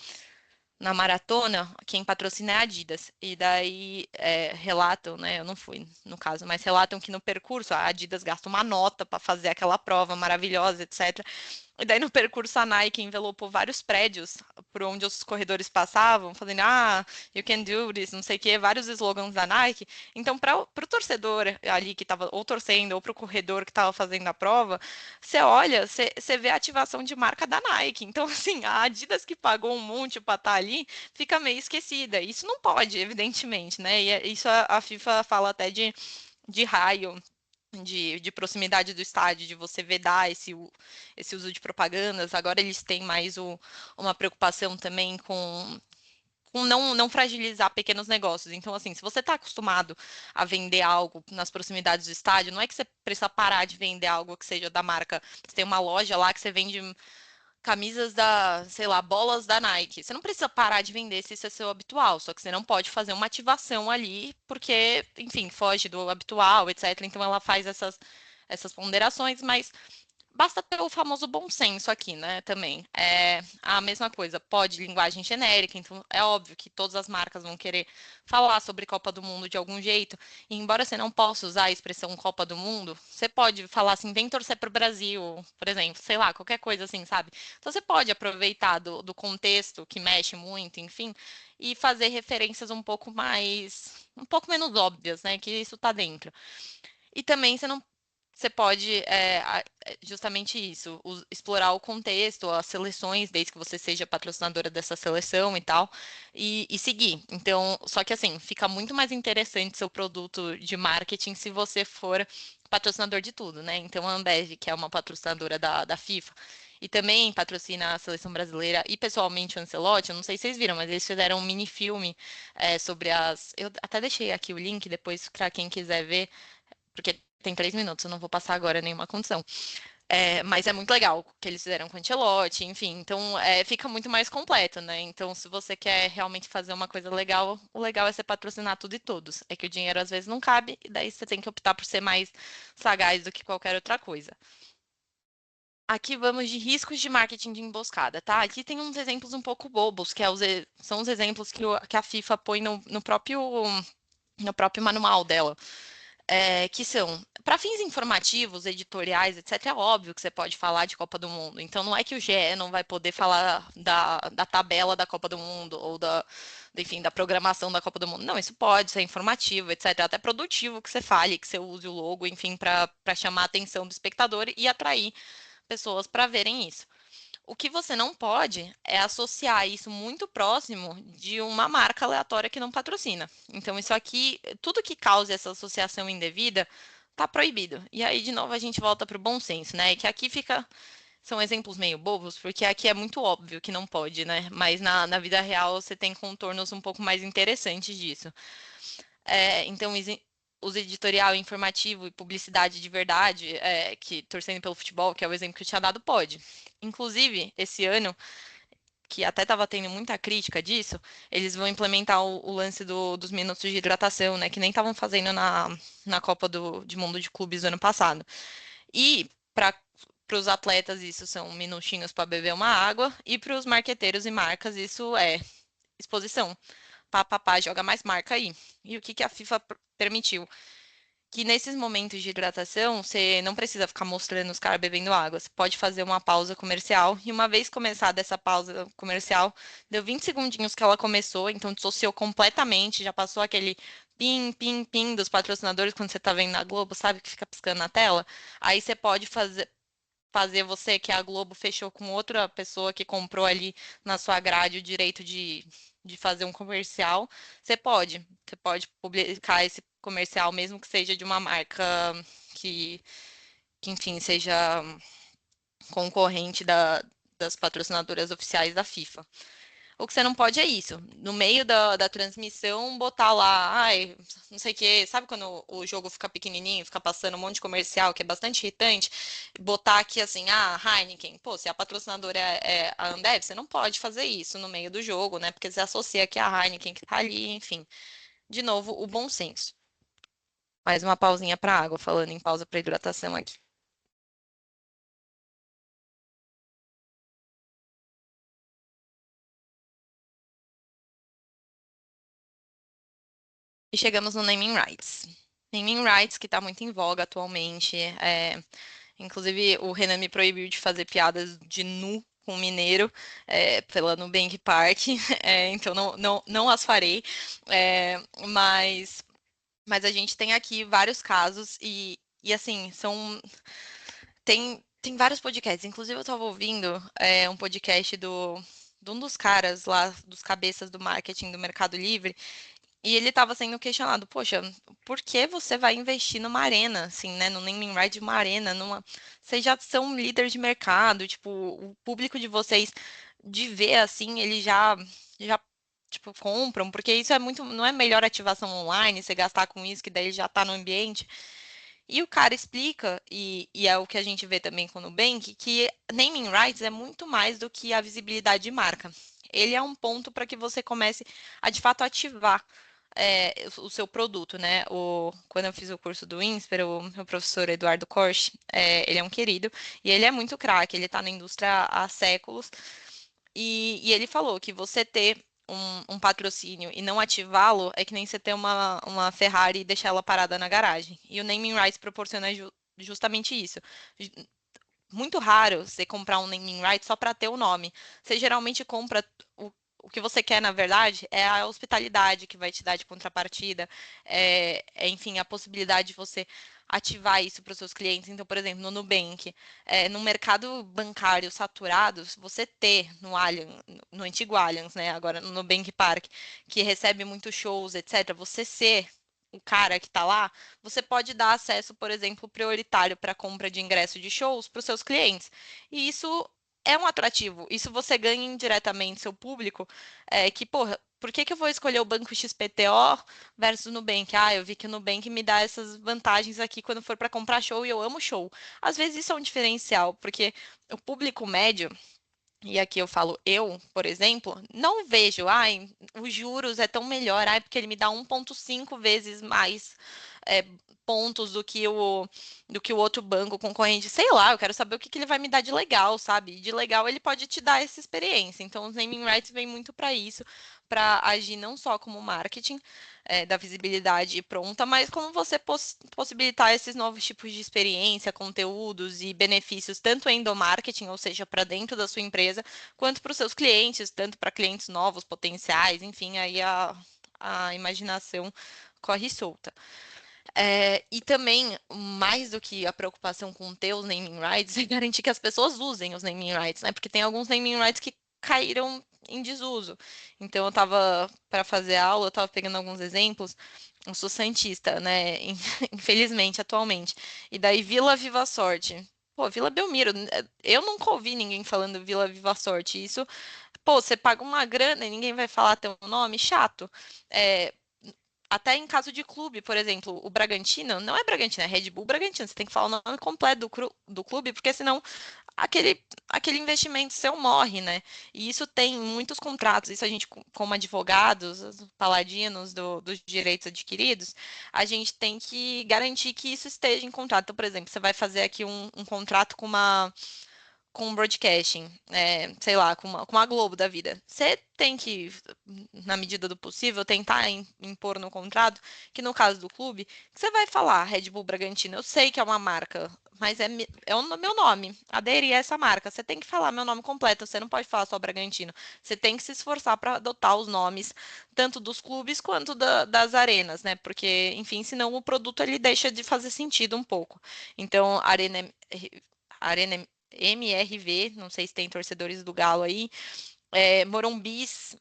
maratona, quem patrocina é a Adidas. E daí relatam, né? Eu não fui no caso, mas relatam que no percurso a Adidas gasta uma nota para fazer aquela prova maravilhosa, etc. E daí no percurso a Nike envelopou vários prédios por onde os corredores passavam, fazendo you can do this, não sei o quê, vários slogans da Nike. Então, para o torcedor ali que estava ou torcendo, ou para o corredor que estava fazendo a prova, você olha, você vê a ativação de marca da Nike. Então, assim, a Adidas que pagou um monte para estar ali fica meio esquecida. Isso não pode, evidentemente, né? E isso a FIFA fala até de raio de proximidade do estádio, de você vedar esse uso de propagandas. Agora eles têm mais uma preocupação também com não fragilizar pequenos negócios. Então, assim, se você está acostumado a vender algo nas proximidades do estádio, não é que você precisa parar de vender algo que seja da marca. Você tem uma loja lá que você vende camisas sei lá, bolas da Nike. Você não precisa parar de vender se isso é seu habitual, só que você não pode fazer uma ativação ali, porque, enfim, foge do habitual, etc. Então ela faz essas ponderações, mas basta ter o famoso bom senso aqui, né? Também. É a mesma coisa, pode linguagem genérica, então é óbvio que todas as marcas vão querer falar sobre Copa do Mundo de algum jeito. E embora você não possa usar a expressão Copa do Mundo, você pode falar assim, vem torcer para o Brasil, por exemplo, sei lá, qualquer coisa assim, sabe? Então você pode aproveitar do contexto que mexe muito, enfim, e fazer referências um pouco menos óbvias, né? Que isso tá dentro. E também você pode, justamente isso, explorar o contexto, as seleções, desde que você seja patrocinadora dessa seleção e tal, e seguir. Então, só que assim, fica muito mais interessante seu produto de marketing se você for patrocinador de tudo, né? Então, a Ambev, que é uma patrocinadora da FIFA, e também patrocina a seleção brasileira, e pessoalmente o Ancelotti, eu não sei se vocês viram, mas eles fizeram um mini filme sobre Eu até deixei aqui o link depois para quem quiser ver, porque tem 3 minutos, eu não vou passar agora nenhuma condição. Mas é muito legal o que eles fizeram com o Ancelotti, enfim. Então, fica muito mais completo, né? Então, se você quer realmente fazer uma coisa legal, o legal é você patrocinar tudo e todos. É que o dinheiro às vezes não cabe, e daí você tem que optar por ser mais sagaz do que qualquer outra coisa. Aqui vamos de riscos de marketing de emboscada, tá? Aqui tem uns exemplos um pouco bobos, são os exemplos que a FIFA põe no próprio manual dela. Que são, para fins informativos, editoriais, etc., é óbvio que você pode falar de Copa do Mundo. Então, não é que o GE não vai poder falar da tabela da Copa do Mundo ou enfim, da programação da Copa do Mundo. Não, isso pode ser informativo, etc., até produtivo que você fale, que você use o logo, enfim, para chamar a atenção do espectador e atrair pessoas para verem isso. O que você não pode é associar isso muito próximo de uma marca aleatória que não patrocina. Então, isso aqui, tudo que cause essa associação indevida, tá proibido. E aí, de novo, a gente volta pro bom senso, né? Que aqui são exemplos meio bobos, porque aqui é muito óbvio que não pode, né? Mas na vida real você tem contornos um pouco mais interessantes disso. Então, os editorial informativo e publicidade de verdade, que torcendo pelo futebol, que é o exemplo que eu tinha dado, pode. Inclusive, esse ano, que até estava tendo muita crítica disso, eles vão implementar o lance dos minutos de hidratação, né? Que nem estavam fazendo na Copa de Mundo de Clubes do ano passado. E para os atletas, isso são minutinhos para beber uma água, e para os marqueteiros e marcas, isso é exposição. Papapá, joga mais marca aí. E o que a FIFA permitiu? Que nesses momentos de hidratação, você não precisa ficar mostrando os caras bebendo água. Você pode fazer uma pausa comercial. E uma vez começada essa pausa comercial, deu 20 segundinhos que ela começou, então dissociou completamente, já passou aquele pim, pim, pim dos patrocinadores quando você tá vendo na Globo, sabe, que fica piscando na tela. Aí você pode fazer você, que a Globo fechou com outra pessoa que comprou ali na sua grade o direito de fazer um comercial, você pode publicar esse comercial, mesmo que seja de uma marca que, que enfim, seja concorrente das patrocinadoras oficiais da FIFA. O que você não pode é isso. No meio da transmissão, botar lá, ai, não sei o quê. Sabe quando o jogo fica pequenininho, fica passando um monte de comercial, que é bastante irritante? Botar aqui assim, Heineken. Pô, se a patrocinadora é a Ambev, você não pode fazer isso no meio do jogo, né? Porque você associa que é a Heineken que tá ali, enfim. De novo, o bom senso. Mais uma pausinha para água, falando em pausa para hidratação aqui. E chegamos no naming rights. Naming rights, que está muito em voga atualmente. Inclusive, o Renan me proibiu de fazer piadas de nu com mineiro pela Nubank Park, então não as farei. Mas a gente tem aqui vários casos e assim, tem vários podcasts. Inclusive, eu estava ouvindo um podcast de um dos caras lá, dos cabeças do marketing do Mercado Livre, e ele estava sendo questionado, poxa, por que você vai investir numa arena, assim, né, no naming right de uma arena, vocês já são líder de mercado, tipo, o público de vocês de ver assim, eles já tipo compram, porque isso não é melhor ativação online, você gastar com isso que daí ele já está no ambiente. E o cara explica, e é o que a gente vê também com o Nubank, que naming rights é muito mais do que a visibilidade de marca. Ele é um ponto para que você comece a, de fato, ativar o seu produto, né? Quando eu fiz o curso do INSPER, o meu professor Eduardo Korsch, ele é um querido, e ele é muito craque, ele está na indústria há séculos, e ele falou que você ter um patrocínio e não ativá-lo é que nem você ter uma Ferrari e deixar ela parada na garagem. E o naming rights proporciona justamente isso. Muito raro você comprar um naming right só para ter o nome. Você geralmente compra o que você quer, na verdade, é a hospitalidade que vai te dar de contrapartida, enfim, a possibilidade de você ativar isso para os seus clientes. Então, por exemplo, no Nubank, no mercado bancário saturado, se você ter no Allianz, no antigo Allianz, né, agora no Nubank Park, que recebe muitos shows, etc., você ser o cara que está lá, você pode dar acesso, por exemplo, prioritário para compra de ingresso de shows para os seus clientes. E isso é um atrativo. Isso você ganha indiretamente seu público, que, porra, por que eu vou escolher o banco XPTO versus o Nubank? Ah, eu vi que o Nubank me dá essas vantagens aqui quando for para comprar show e eu amo show. Às vezes isso é um diferencial, porque o público médio, e aqui eu falo eu, por exemplo, não vejo, ai, os juros é tão melhor, ai, porque ele me dá 1,5 vezes mais é, pontos do que o outro banco concorrente. Sei lá, eu quero saber o que ele vai me dar de legal, sabe? De legal ele pode te dar essa experiência. Então, os naming rights vêm muito para isso, para agir não só como marketing, da visibilidade pronta, mas como você possibilitar esses novos tipos de experiência, conteúdos e benefícios, tanto em endomarketing, ou seja, para dentro da sua empresa, quanto para os seus clientes, tanto para clientes novos, potenciais, enfim, aí a imaginação corre solta. E também, mais do que a preocupação com ter os naming rights, é garantir que as pessoas usem os naming rights, né? Porque tem alguns naming rights que caíram em desuso. Então, eu estava, para fazer aula, eu estava pegando alguns exemplos. Eu sou santista, né? Infelizmente, atualmente. E daí, Vila Viva Sorte. Pô, Vila Belmiro, eu nunca ouvi ninguém falando Vila Viva Sorte. Isso, pô, você paga uma grana e ninguém vai falar teu nome, chato. É, até em caso de clube, por exemplo, o Bragantino, não é Bragantino, é Red Bull Bragantino. Você tem que falar o nome completo do clube, porque senão aquele investimento seu morre, né? E isso tem muitos contratos. Isso a gente, como advogados, paladinos dos direitos adquiridos, a gente tem que garantir que isso esteja em contrato. Então, por exemplo, você vai fazer aqui um contrato com um broadcasting, sei lá, com uma Globo da vida. Você tem que, na medida do possível, tentar impor no contrato que, no caso do clube, que você vai falar Red Bull Bragantino. Eu sei que é uma marca, mas é o meu nome. Aderir a essa marca. Você tem que falar meu nome completo. Você não pode falar só Bragantino. Você tem que se esforçar para adotar os nomes tanto dos clubes quanto das arenas, né? Porque, enfim, senão o produto ele deixa de fazer sentido um pouco. Então, Arena MRV, não sei se tem torcedores do Galo aí, Morumbis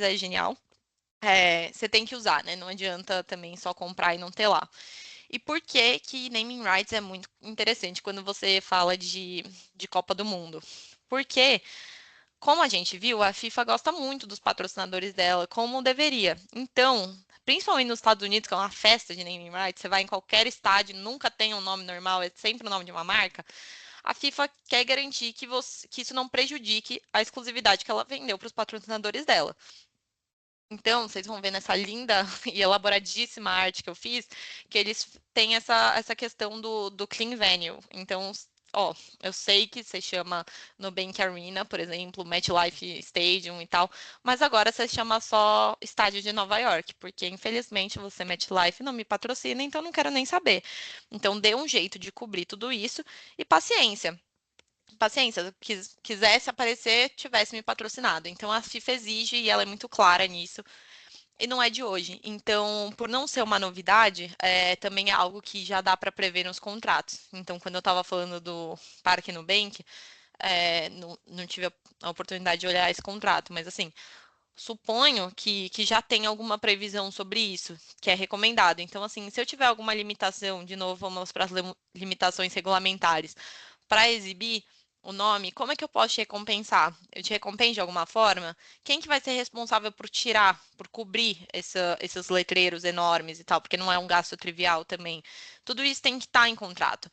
é genial. Você tem que usar, né? Não adianta também só comprar e não ter lá. E por que que naming rights é muito interessante quando você fala de Copa do Mundo? Porque, como a gente viu, a FIFA gosta muito dos patrocinadores dela, como deveria. Então, principalmente nos Estados Unidos, que é uma festa de naming rights, você vai em qualquer estádio, nunca tem um nome normal, é sempre o nome de uma marca. A FIFA quer garantir que isso não prejudique a exclusividade que ela vendeu para os patrocinadores dela. Então, vocês vão ver nessa linda e elaboradíssima arte que eu fiz, que eles têm essa questão do clean venue. Então, ó, eu sei que você chama Nubank Arena, por exemplo, MetLife Stadium e tal, mas agora você chama só Estádio de Nova York, porque infelizmente você, MetLife, não me patrocina, então não quero nem saber. Então, dê um jeito de cobrir tudo isso e paciência. Paciência, quisesse aparecer, tivesse me patrocinado. Então a FIFA exige e ela é muito clara nisso. E não é de hoje. Então, por não ser uma novidade, também é algo que já dá para prever nos contratos. Então, quando eu estava falando do Parque Nubank, não tive a oportunidade de olhar esse contrato, mas assim, suponho que já tem alguma previsão sobre isso, que é recomendado. Então, assim, se eu tiver alguma limitação, de novo, vamos para as limitações regulamentares, para exibir o nome, como é que eu posso te recompensar? Eu te recompenso de alguma forma? Quem que vai ser responsável por tirar, por cobrir esses letreiros enormes e tal? Porque não é um gasto trivial também. Tudo isso tem que estar em contrato.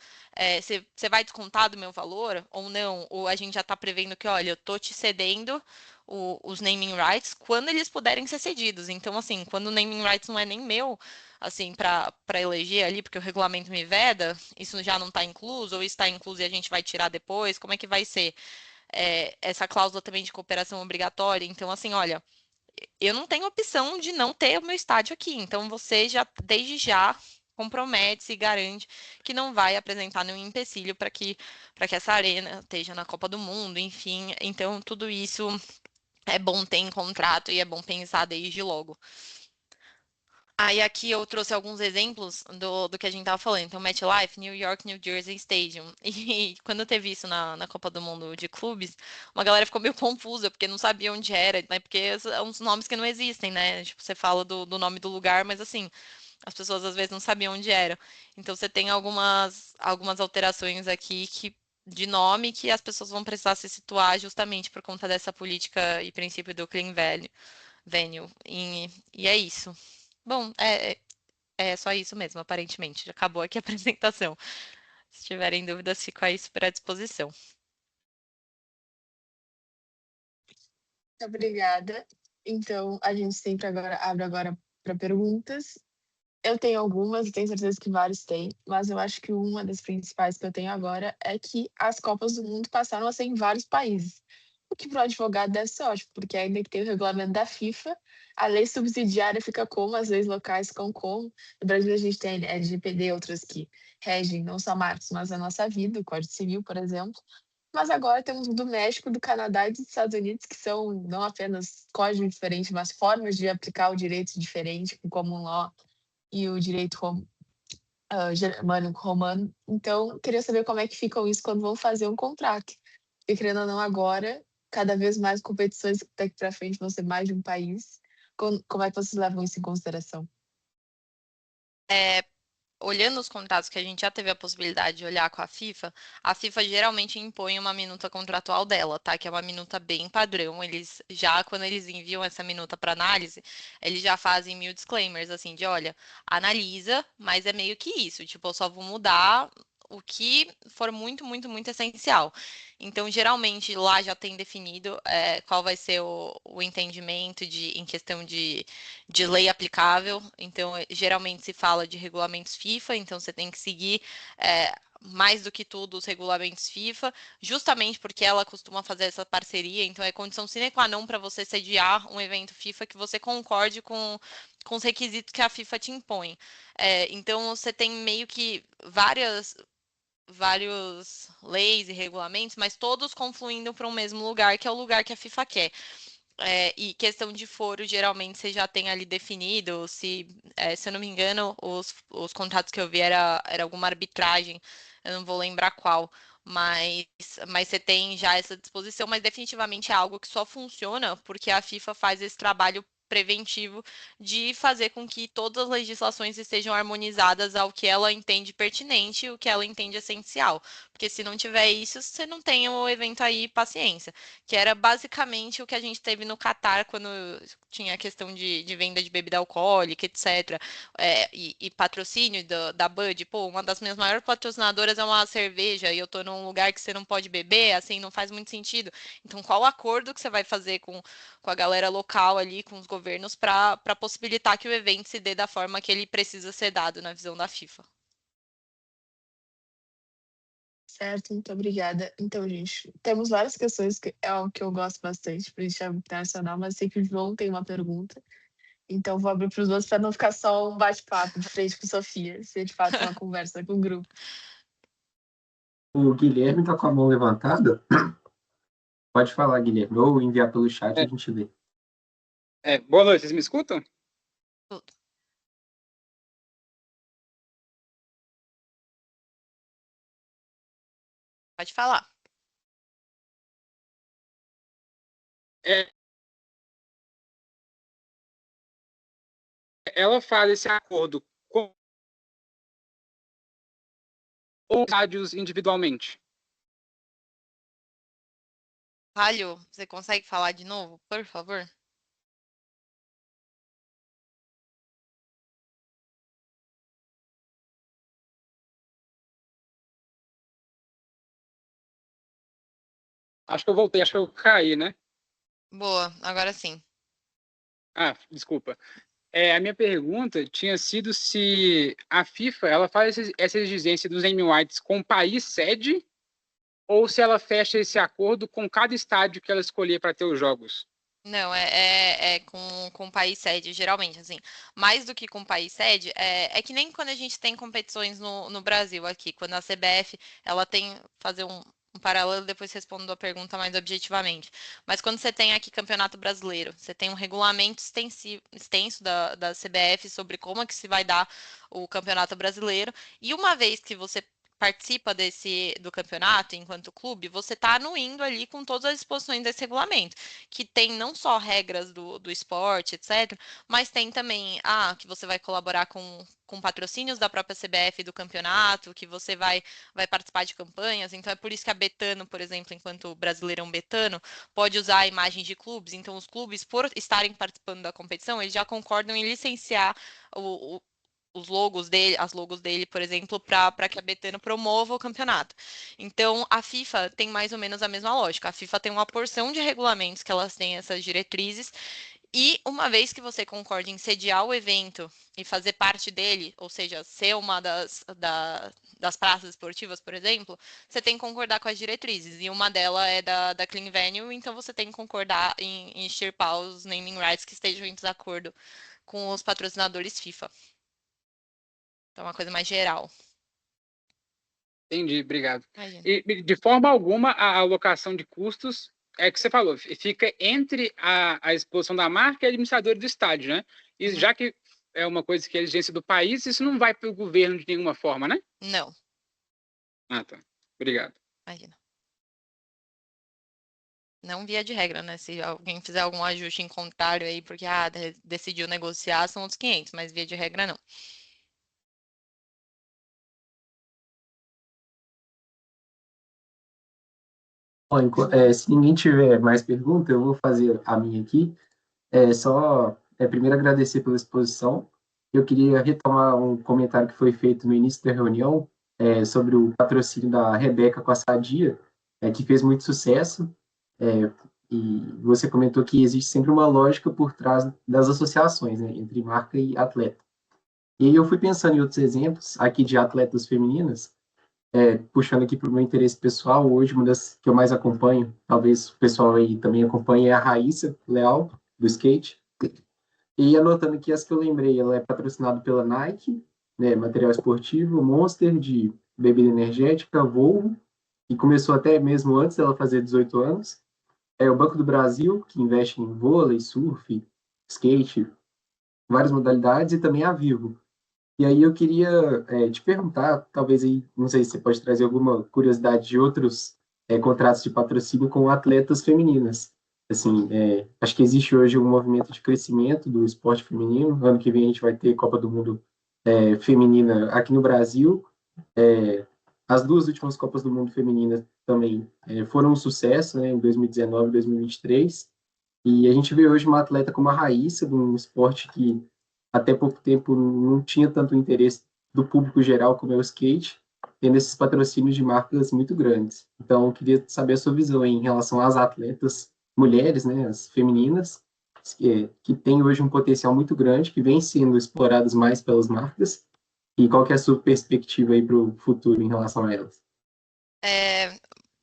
Você vai descontar do meu valor ou não? Ou a gente já está prevendo que, olha, eu estou te cedendo os naming rights quando eles puderem ser cedidos. Então, assim, quando o naming rights não é nem meu, assim, para eleger ali, porque o regulamento me veda, isso já não está incluso, ou está incluso e a gente vai tirar depois, como é que vai ser? Essa cláusula também de cooperação obrigatória. Então, assim, olha, eu não tenho opção de não ter o meu estádio aqui. Então, você já, desde já, compromete-se e garante que não vai apresentar nenhum empecilho para que essa arena esteja na Copa do Mundo, enfim. Então, tudo isso é bom ter em contrato e é bom pensar desde logo. Aí aqui eu trouxe alguns exemplos do que a gente tava falando. Então, MetLife, New York, New Jersey Stadium. E quando teve isso na Copa do Mundo de clubes, uma galera ficou meio confusa, porque não sabia onde era, né? Porque são uns nomes que não existem, né? Tipo, você fala do nome do lugar, mas assim, as pessoas às vezes não sabiam onde era. Então, você tem algumas alterações aqui de nome que as pessoas vão precisar se situar justamente por conta dessa política e princípio do clean venue. E é isso. Bom, é só isso mesmo, aparentemente. Já acabou aqui a apresentação. Se tiverem dúvidas, fico aí super à disposição. Obrigada. Então, a gente sempre abre agora para perguntas. Eu tenho algumas, tenho certeza que vários têm, mas eu acho que uma das principais que eu tenho agora é que as Copas do Mundo passaram a ser em vários países. O que para o advogado deve ser ótimo, porque ainda que tem o regulamento da FIFA, a lei subsidiária fica como, as leis locais ficam como. No Brasil, a gente tem a LGPD, outras que regem não só marcos, mas a nossa vida, o Código Civil, por exemplo. Mas agora temos o do México, do Canadá e dos Estados Unidos, que são não apenas códigos diferentes, mas formas de aplicar o direito diferente, o common law e o direito germânico romano. Então, queria saber como é que ficam isso quando vão fazer um contrato. E querendo ou não, agora cada vez mais competições que daqui para frente vão ser mais de um país. Como é que vocês levam isso em consideração? Olhando os contratos que a gente já teve a possibilidade de olhar com a FIFA geralmente impõe uma minuta contratual dela, tá? Que é uma minuta bem padrão. Eles já, quando eles enviam essa minuta para análise, eles já fazem 1000 disclaimers, assim, de olha, analisa, mas é meio que isso. Tipo, eu só vou mudar o que for muito, muito, muito essencial. Então, geralmente, lá já tem definido qual vai ser o entendimento em questão de lei aplicável. Então, geralmente se fala de regulamentos FIFA, então você tem que seguir mais do que tudo os regulamentos FIFA, justamente porque ela costuma fazer essa parceria, então é condição sine qua non para você sediar um evento FIFA que você concorde com os requisitos que a FIFA te impõe. Então você tem meio que vários leis e regulamentos, mas todos confluindo para um mesmo lugar, que é o lugar que a FIFA quer. E questão de foro, geralmente você já tem ali definido, se eu não me engano, os contratos que eu vi era alguma arbitragem, eu não vou lembrar qual, mas, mas você tem já essa disposição, mas definitivamente é algo que só funciona porque a FIFA faz esse trabalho preventivo de fazer com que todas as legislações estejam harmonizadas ao que ela entende pertinente e o que ela entende essencial. Porque se não tiver isso, você não tem o evento aí, paciência, que era basicamente o que a gente teve no Catar quando tinha a questão de venda de bebida alcoólica, etc. E patrocínio da Bud. Pô, uma das minhas maiores patrocinadoras é uma cerveja e eu tô num lugar que você não pode beber, assim, não faz muito sentido. Então, qual o acordo que você vai fazer com a galera local ali, com os governos, para possibilitar que o evento se dê da forma que ele precisa ser dado na visão da FIFA? Certo, muito obrigada. Então, gente, temos várias questões que é algo que eu gosto bastante para gente internacional, mas sei que o João tem uma pergunta. Então, vou abrir para os outros para não ficar só um bate-papo de frente com Sofia, ser de fato uma conversa com o grupo. O Guilherme está com a mão levantada. Pode falar, Guilherme, ou enviar pelo chat, a É, gente vê. boa noite, vocês me escutam? Tudo. Pode falar. É, ela faz esse acordo com os estádios individualmente. Ralho, você consegue falar de novo, por favor? Acho que eu voltei, acho que eu caí, né? Boa, agora sim. Ah, desculpa. A minha pergunta tinha sido se a FIFA ela faz essa exigência dos naming rights com o país sede ou se ela fecha esse acordo com cada estádio que ela escolher para ter os jogos. Não, é com o país sede, geralmente, assim. Mais do que com o país sede, é que nem quando a gente tem competições no Brasil aqui, quando a CBF, ela tem, fazer um paralelo, depois respondo a pergunta mais objetivamente. Mas quando você tem aqui Campeonato Brasileiro, você tem um regulamento extenso da CBF sobre como é que se vai dar o Campeonato Brasileiro, e uma vez que você participa do campeonato enquanto clube, você está anuindo ali com todas as disposições desse regulamento, que tem não só regras do esporte, etc., mas tem também que você vai colaborar com patrocínios da própria CBF do campeonato, que você vai participar de campanhas. Então é por isso que a Betano, por exemplo, enquanto Brasileirão Betano, pode usar a imagem de clubes. Então os clubes, por estarem participando da competição, eles já concordam em licenciar os logos dele, as logos dele, por exemplo, para que a Betano promova o campeonato. Então, a FIFA tem mais ou menos a mesma lógica. A FIFA tem uma porção de regulamentos que elas têm essas diretrizes, e uma vez que você concorde em sediar o evento e fazer parte dele, ou seja, ser uma das praças esportivas, por exemplo, você tem que concordar com as diretrizes. E uma delas é da Clean Venue, então você tem que concordar em extirpar os naming rights que estejam em desacordo com os patrocinadores FIFA. Então, é uma coisa mais geral. Entendi, obrigado. Imagina. E de forma alguma a alocação de custos é que você falou, fica entre a exposição da marca e a administradora do estádio, né? E já que é uma coisa que é exigência do país, isso não vai para o governo de nenhuma forma, né? Não, Ah, tá. Obrigado. imagina. Não via de regra, né? Se alguém fizer algum ajuste em contrário aí, porque decidiu negociar, são outros 500, mas via de regra não. Bom, se ninguém tiver mais pergunta, eu vou fazer a minha aqui. Primeiro agradecer pela exposição. Eu queria retomar um comentário que foi feito no início da reunião, sobre o patrocínio da Rebeca com a Sadia, que fez muito sucesso. É, e você comentou que existe sempre uma lógica por trás das associações, né, entre marca e atleta. E aí eu fui pensando em outros exemplos aqui de atletas femininas, puxando aqui para o meu interesse pessoal. Hoje, uma das que eu mais acompanho, talvez o pessoal aí também acompanhe, é a Raíssa Leal, do skate. E anotando aqui as que eu lembrei, ela é patrocinada pela Nike, né, material esportivo, Monster, de bebida energética, Volvo, e começou até mesmo antes dela fazer 18 anos. É o Banco do Brasil, que investe em vôlei, surf, skate, várias modalidades, e também a Vivo. E aí eu queria te perguntar, talvez aí, não sei se você pode trazer alguma curiosidade de outros contratos de patrocínio com atletas femininas. Assim, acho que existe hoje um movimento de crescimento do esporte feminino. Ano que vem a gente vai ter Copa do Mundo feminina aqui no Brasil. As duas últimas Copas do Mundo femininas também foram um sucesso, né, em 2019 e 2023. E a gente vê hoje uma atleta como a Raíssa, de um esporte que até pouco tempo não tinha tanto interesse do público geral como é o skate, tendo esses patrocínios de marcas muito grandes. Então, eu queria saber a sua visão em relação às atletas mulheres, né, as femininas, que têm hoje um potencial muito grande, que vêm sendo exploradas mais pelas marcas, e qual que é a sua perspectiva aí para o futuro em relação a elas?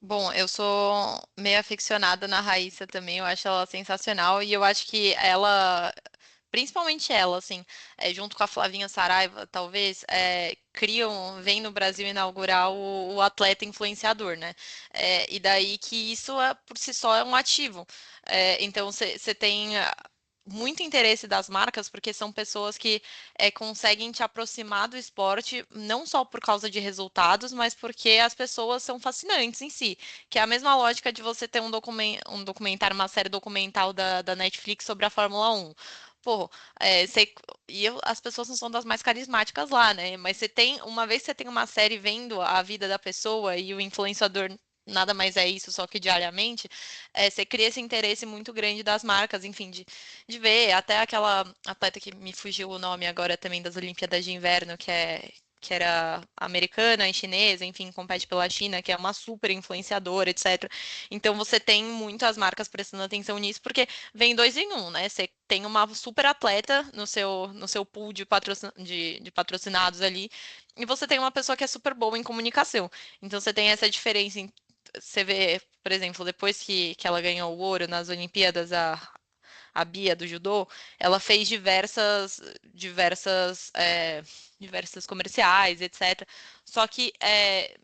Bom, eu sou meio aficionada na Raíssa também, eu acho ela sensacional e eu acho que ela, principalmente ela, assim, junto com a Flavinha Saraiva, talvez, vem no Brasil inaugurar o atleta influenciador, né? E daí que isso por si só é um ativo. Então você tem muito interesse das marcas, porque são pessoas que conseguem te aproximar do esporte, não só por causa de resultados, mas porque as pessoas são fascinantes em si. Que é a mesma lógica de você ter um documentário, uma série documental da Netflix sobre a Fórmula 1. Pô, as pessoas não são das mais carismáticas lá, né? Mas uma vez que você tem uma série vendo a vida da pessoa e o influenciador nada mais é isso, só que diariamente, você cria esse interesse muito grande das marcas, enfim, de ver. Até aquela atleta que me fugiu o nome agora também das Olimpíadas de Inverno, que era americana e chinesa, enfim, compete pela China, que é uma super influenciadora, etc. Então você tem muitas marcas prestando atenção nisso, porque vem dois em um, né? Você tem uma super atleta no seu pool de patrocinados ali, e você tem uma pessoa que é super boa em comunicação. Então você tem essa diferença. Você vê, por exemplo, depois que ela ganhou o ouro nas Olimpíadas, a Bia do judô, ela fez diversas comerciais, etc. Só que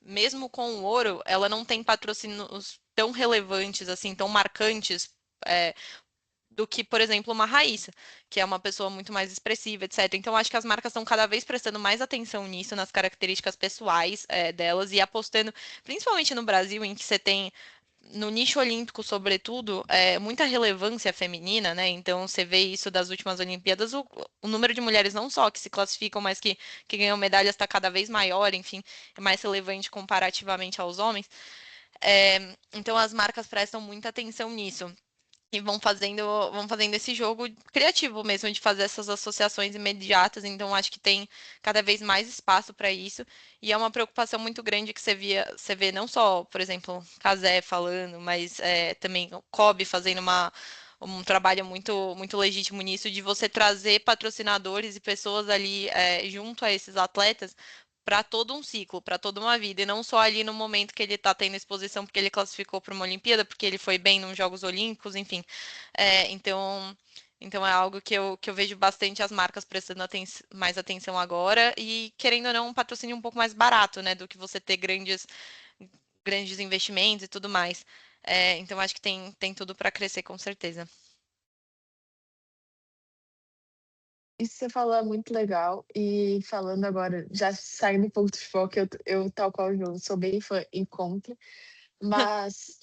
mesmo com o ouro, ela não tem patrocínios tão relevantes assim, tão marcantes. é, do que, por exemplo, uma Raíssa, que é uma pessoa muito mais expressiva, etc. Então, acho que as marcas estão cada vez prestando mais atenção nisso, nas características pessoais delas, e apostando, principalmente no Brasil, em que você tem no nicho olímpico, sobretudo, muita relevância feminina, né? Então, você vê isso das últimas Olimpíadas, o número de mulheres não só que se classificam, mas que ganham medalhas está cada vez maior, enfim, é mais relevante comparativamente aos homens. Então, as marcas prestam muita atenção nisso. E vão fazendo esse jogo criativo mesmo, de fazer essas associações imediatas. Então, acho que tem cada vez mais espaço para isso. E é uma preocupação muito grande que você vê não só, por exemplo, Cazé falando, mas também o Kobe fazendo um trabalho muito, muito legítimo nisso, de você trazer patrocinadores e pessoas ali junto a esses atletas para todo um ciclo, para toda uma vida, e não só ali no momento que ele está tendo exposição porque ele classificou para uma Olimpíada, porque ele foi bem nos Jogos Olímpicos, enfim. Então é algo que eu vejo bastante as marcas prestando mais atenção agora e querendo ou não um patrocínio um pouco mais barato, né, do que você ter grandes investimentos e tudo mais. Então acho que tem tudo para crescer com certeza. Isso que você falou é muito legal. E falando agora, já saindo um pouco do foco, tal qual o João, sou bem fã e contra. Mas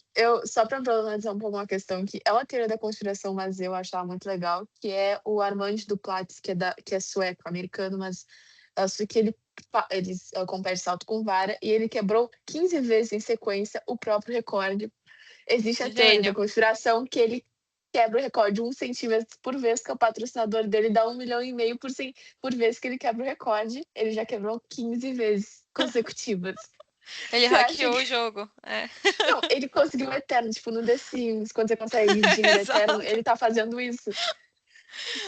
só para problematizar um pouco uma questão que é uma teoria da conspiração, mas eu achava muito legal, que é o Armand Duplantis, que é sueco, americano, mas só que ele compete salto com vara e ele quebrou 15 vezes em sequência o próprio recorde. Existe a teoria da Gênio. conspiração que ele quebra o recorde de 1 centímetro por vez, que o patrocinador dele dá 1,5 milhão por vez que ele quebra o recorde. Ele já quebrou 15 vezes consecutivas. Ele Você acha hackeou que... o jogo. É. Não, ele conseguiu o eterno, tipo, no The Sims, quando você consegue dinheiro eterno, Exato. ele tá fazendo isso.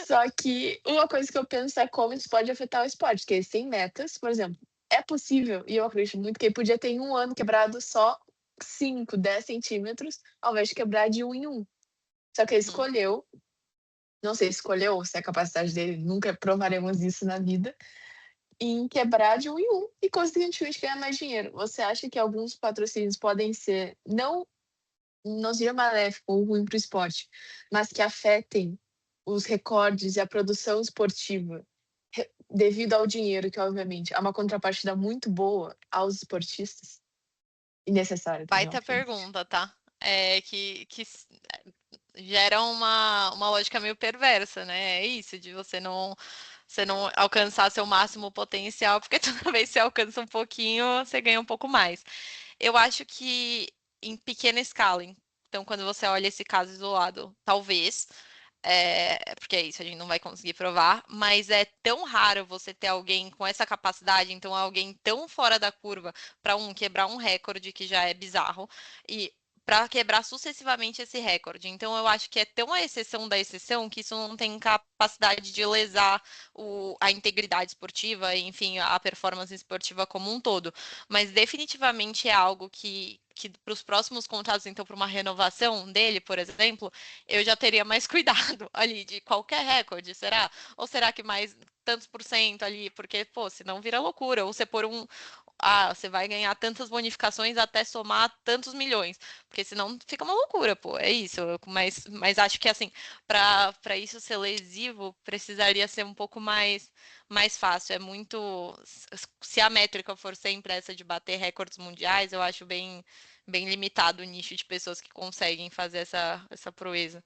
Só que uma coisa que eu penso é como isso pode afetar o esporte, porque eles têm metas, por exemplo, é possível, e eu acredito muito que ele podia ter em um ano quebrado só 5, 10 centímetros, ao invés de quebrar de 1 em 1. Só que ele escolheu, não sei se escolheu ou se é a capacidade dele, nunca provaremos isso na vida, em quebrar de 1 em 1 e consequentemente ganhar mais dinheiro. Você acha que alguns patrocínios podem ser, não seria maléfico ou ruim para o esporte, mas que afetem os recordes e a produção esportiva devido ao dinheiro, que obviamente é uma contrapartida muito boa aos esportistas e necessária também, Baita obviamente. pergunta, tá? Que gera uma lógica meio perversa, né? É isso, de você não alcançar seu máximo potencial, porque toda vez que você alcança um pouquinho, você ganha um pouco mais. Eu acho que em pequena escala, então quando você olha esse caso isolado, talvez, porque é isso, a gente não vai conseguir provar, mas é tão raro você ter alguém com essa capacidade, então alguém tão fora da curva para quebrar um recorde que já é bizarro e para quebrar sucessivamente esse recorde. Então eu acho que é tão a exceção da exceção que isso não tem capacidade de lesar a integridade esportiva, enfim, a performance esportiva como um todo. Mas definitivamente é algo que para os próximos contratos, então, para uma renovação dele, por exemplo, eu já teria mais cuidado ali de qualquer recorde, será? Ou será que mais tantos por cento ali? Porque, pô, senão vira loucura. Ou você pôr você vai ganhar tantas bonificações até somar tantos milhões. Porque senão fica uma loucura, pô. É isso. Mas acho que, assim, para isso ser lesivo, precisaria ser um pouco mais fácil. É muito. Se a métrica for sempre essa de bater recordes mundiais, eu acho bem limitado o nicho de pessoas que conseguem fazer essa proeza.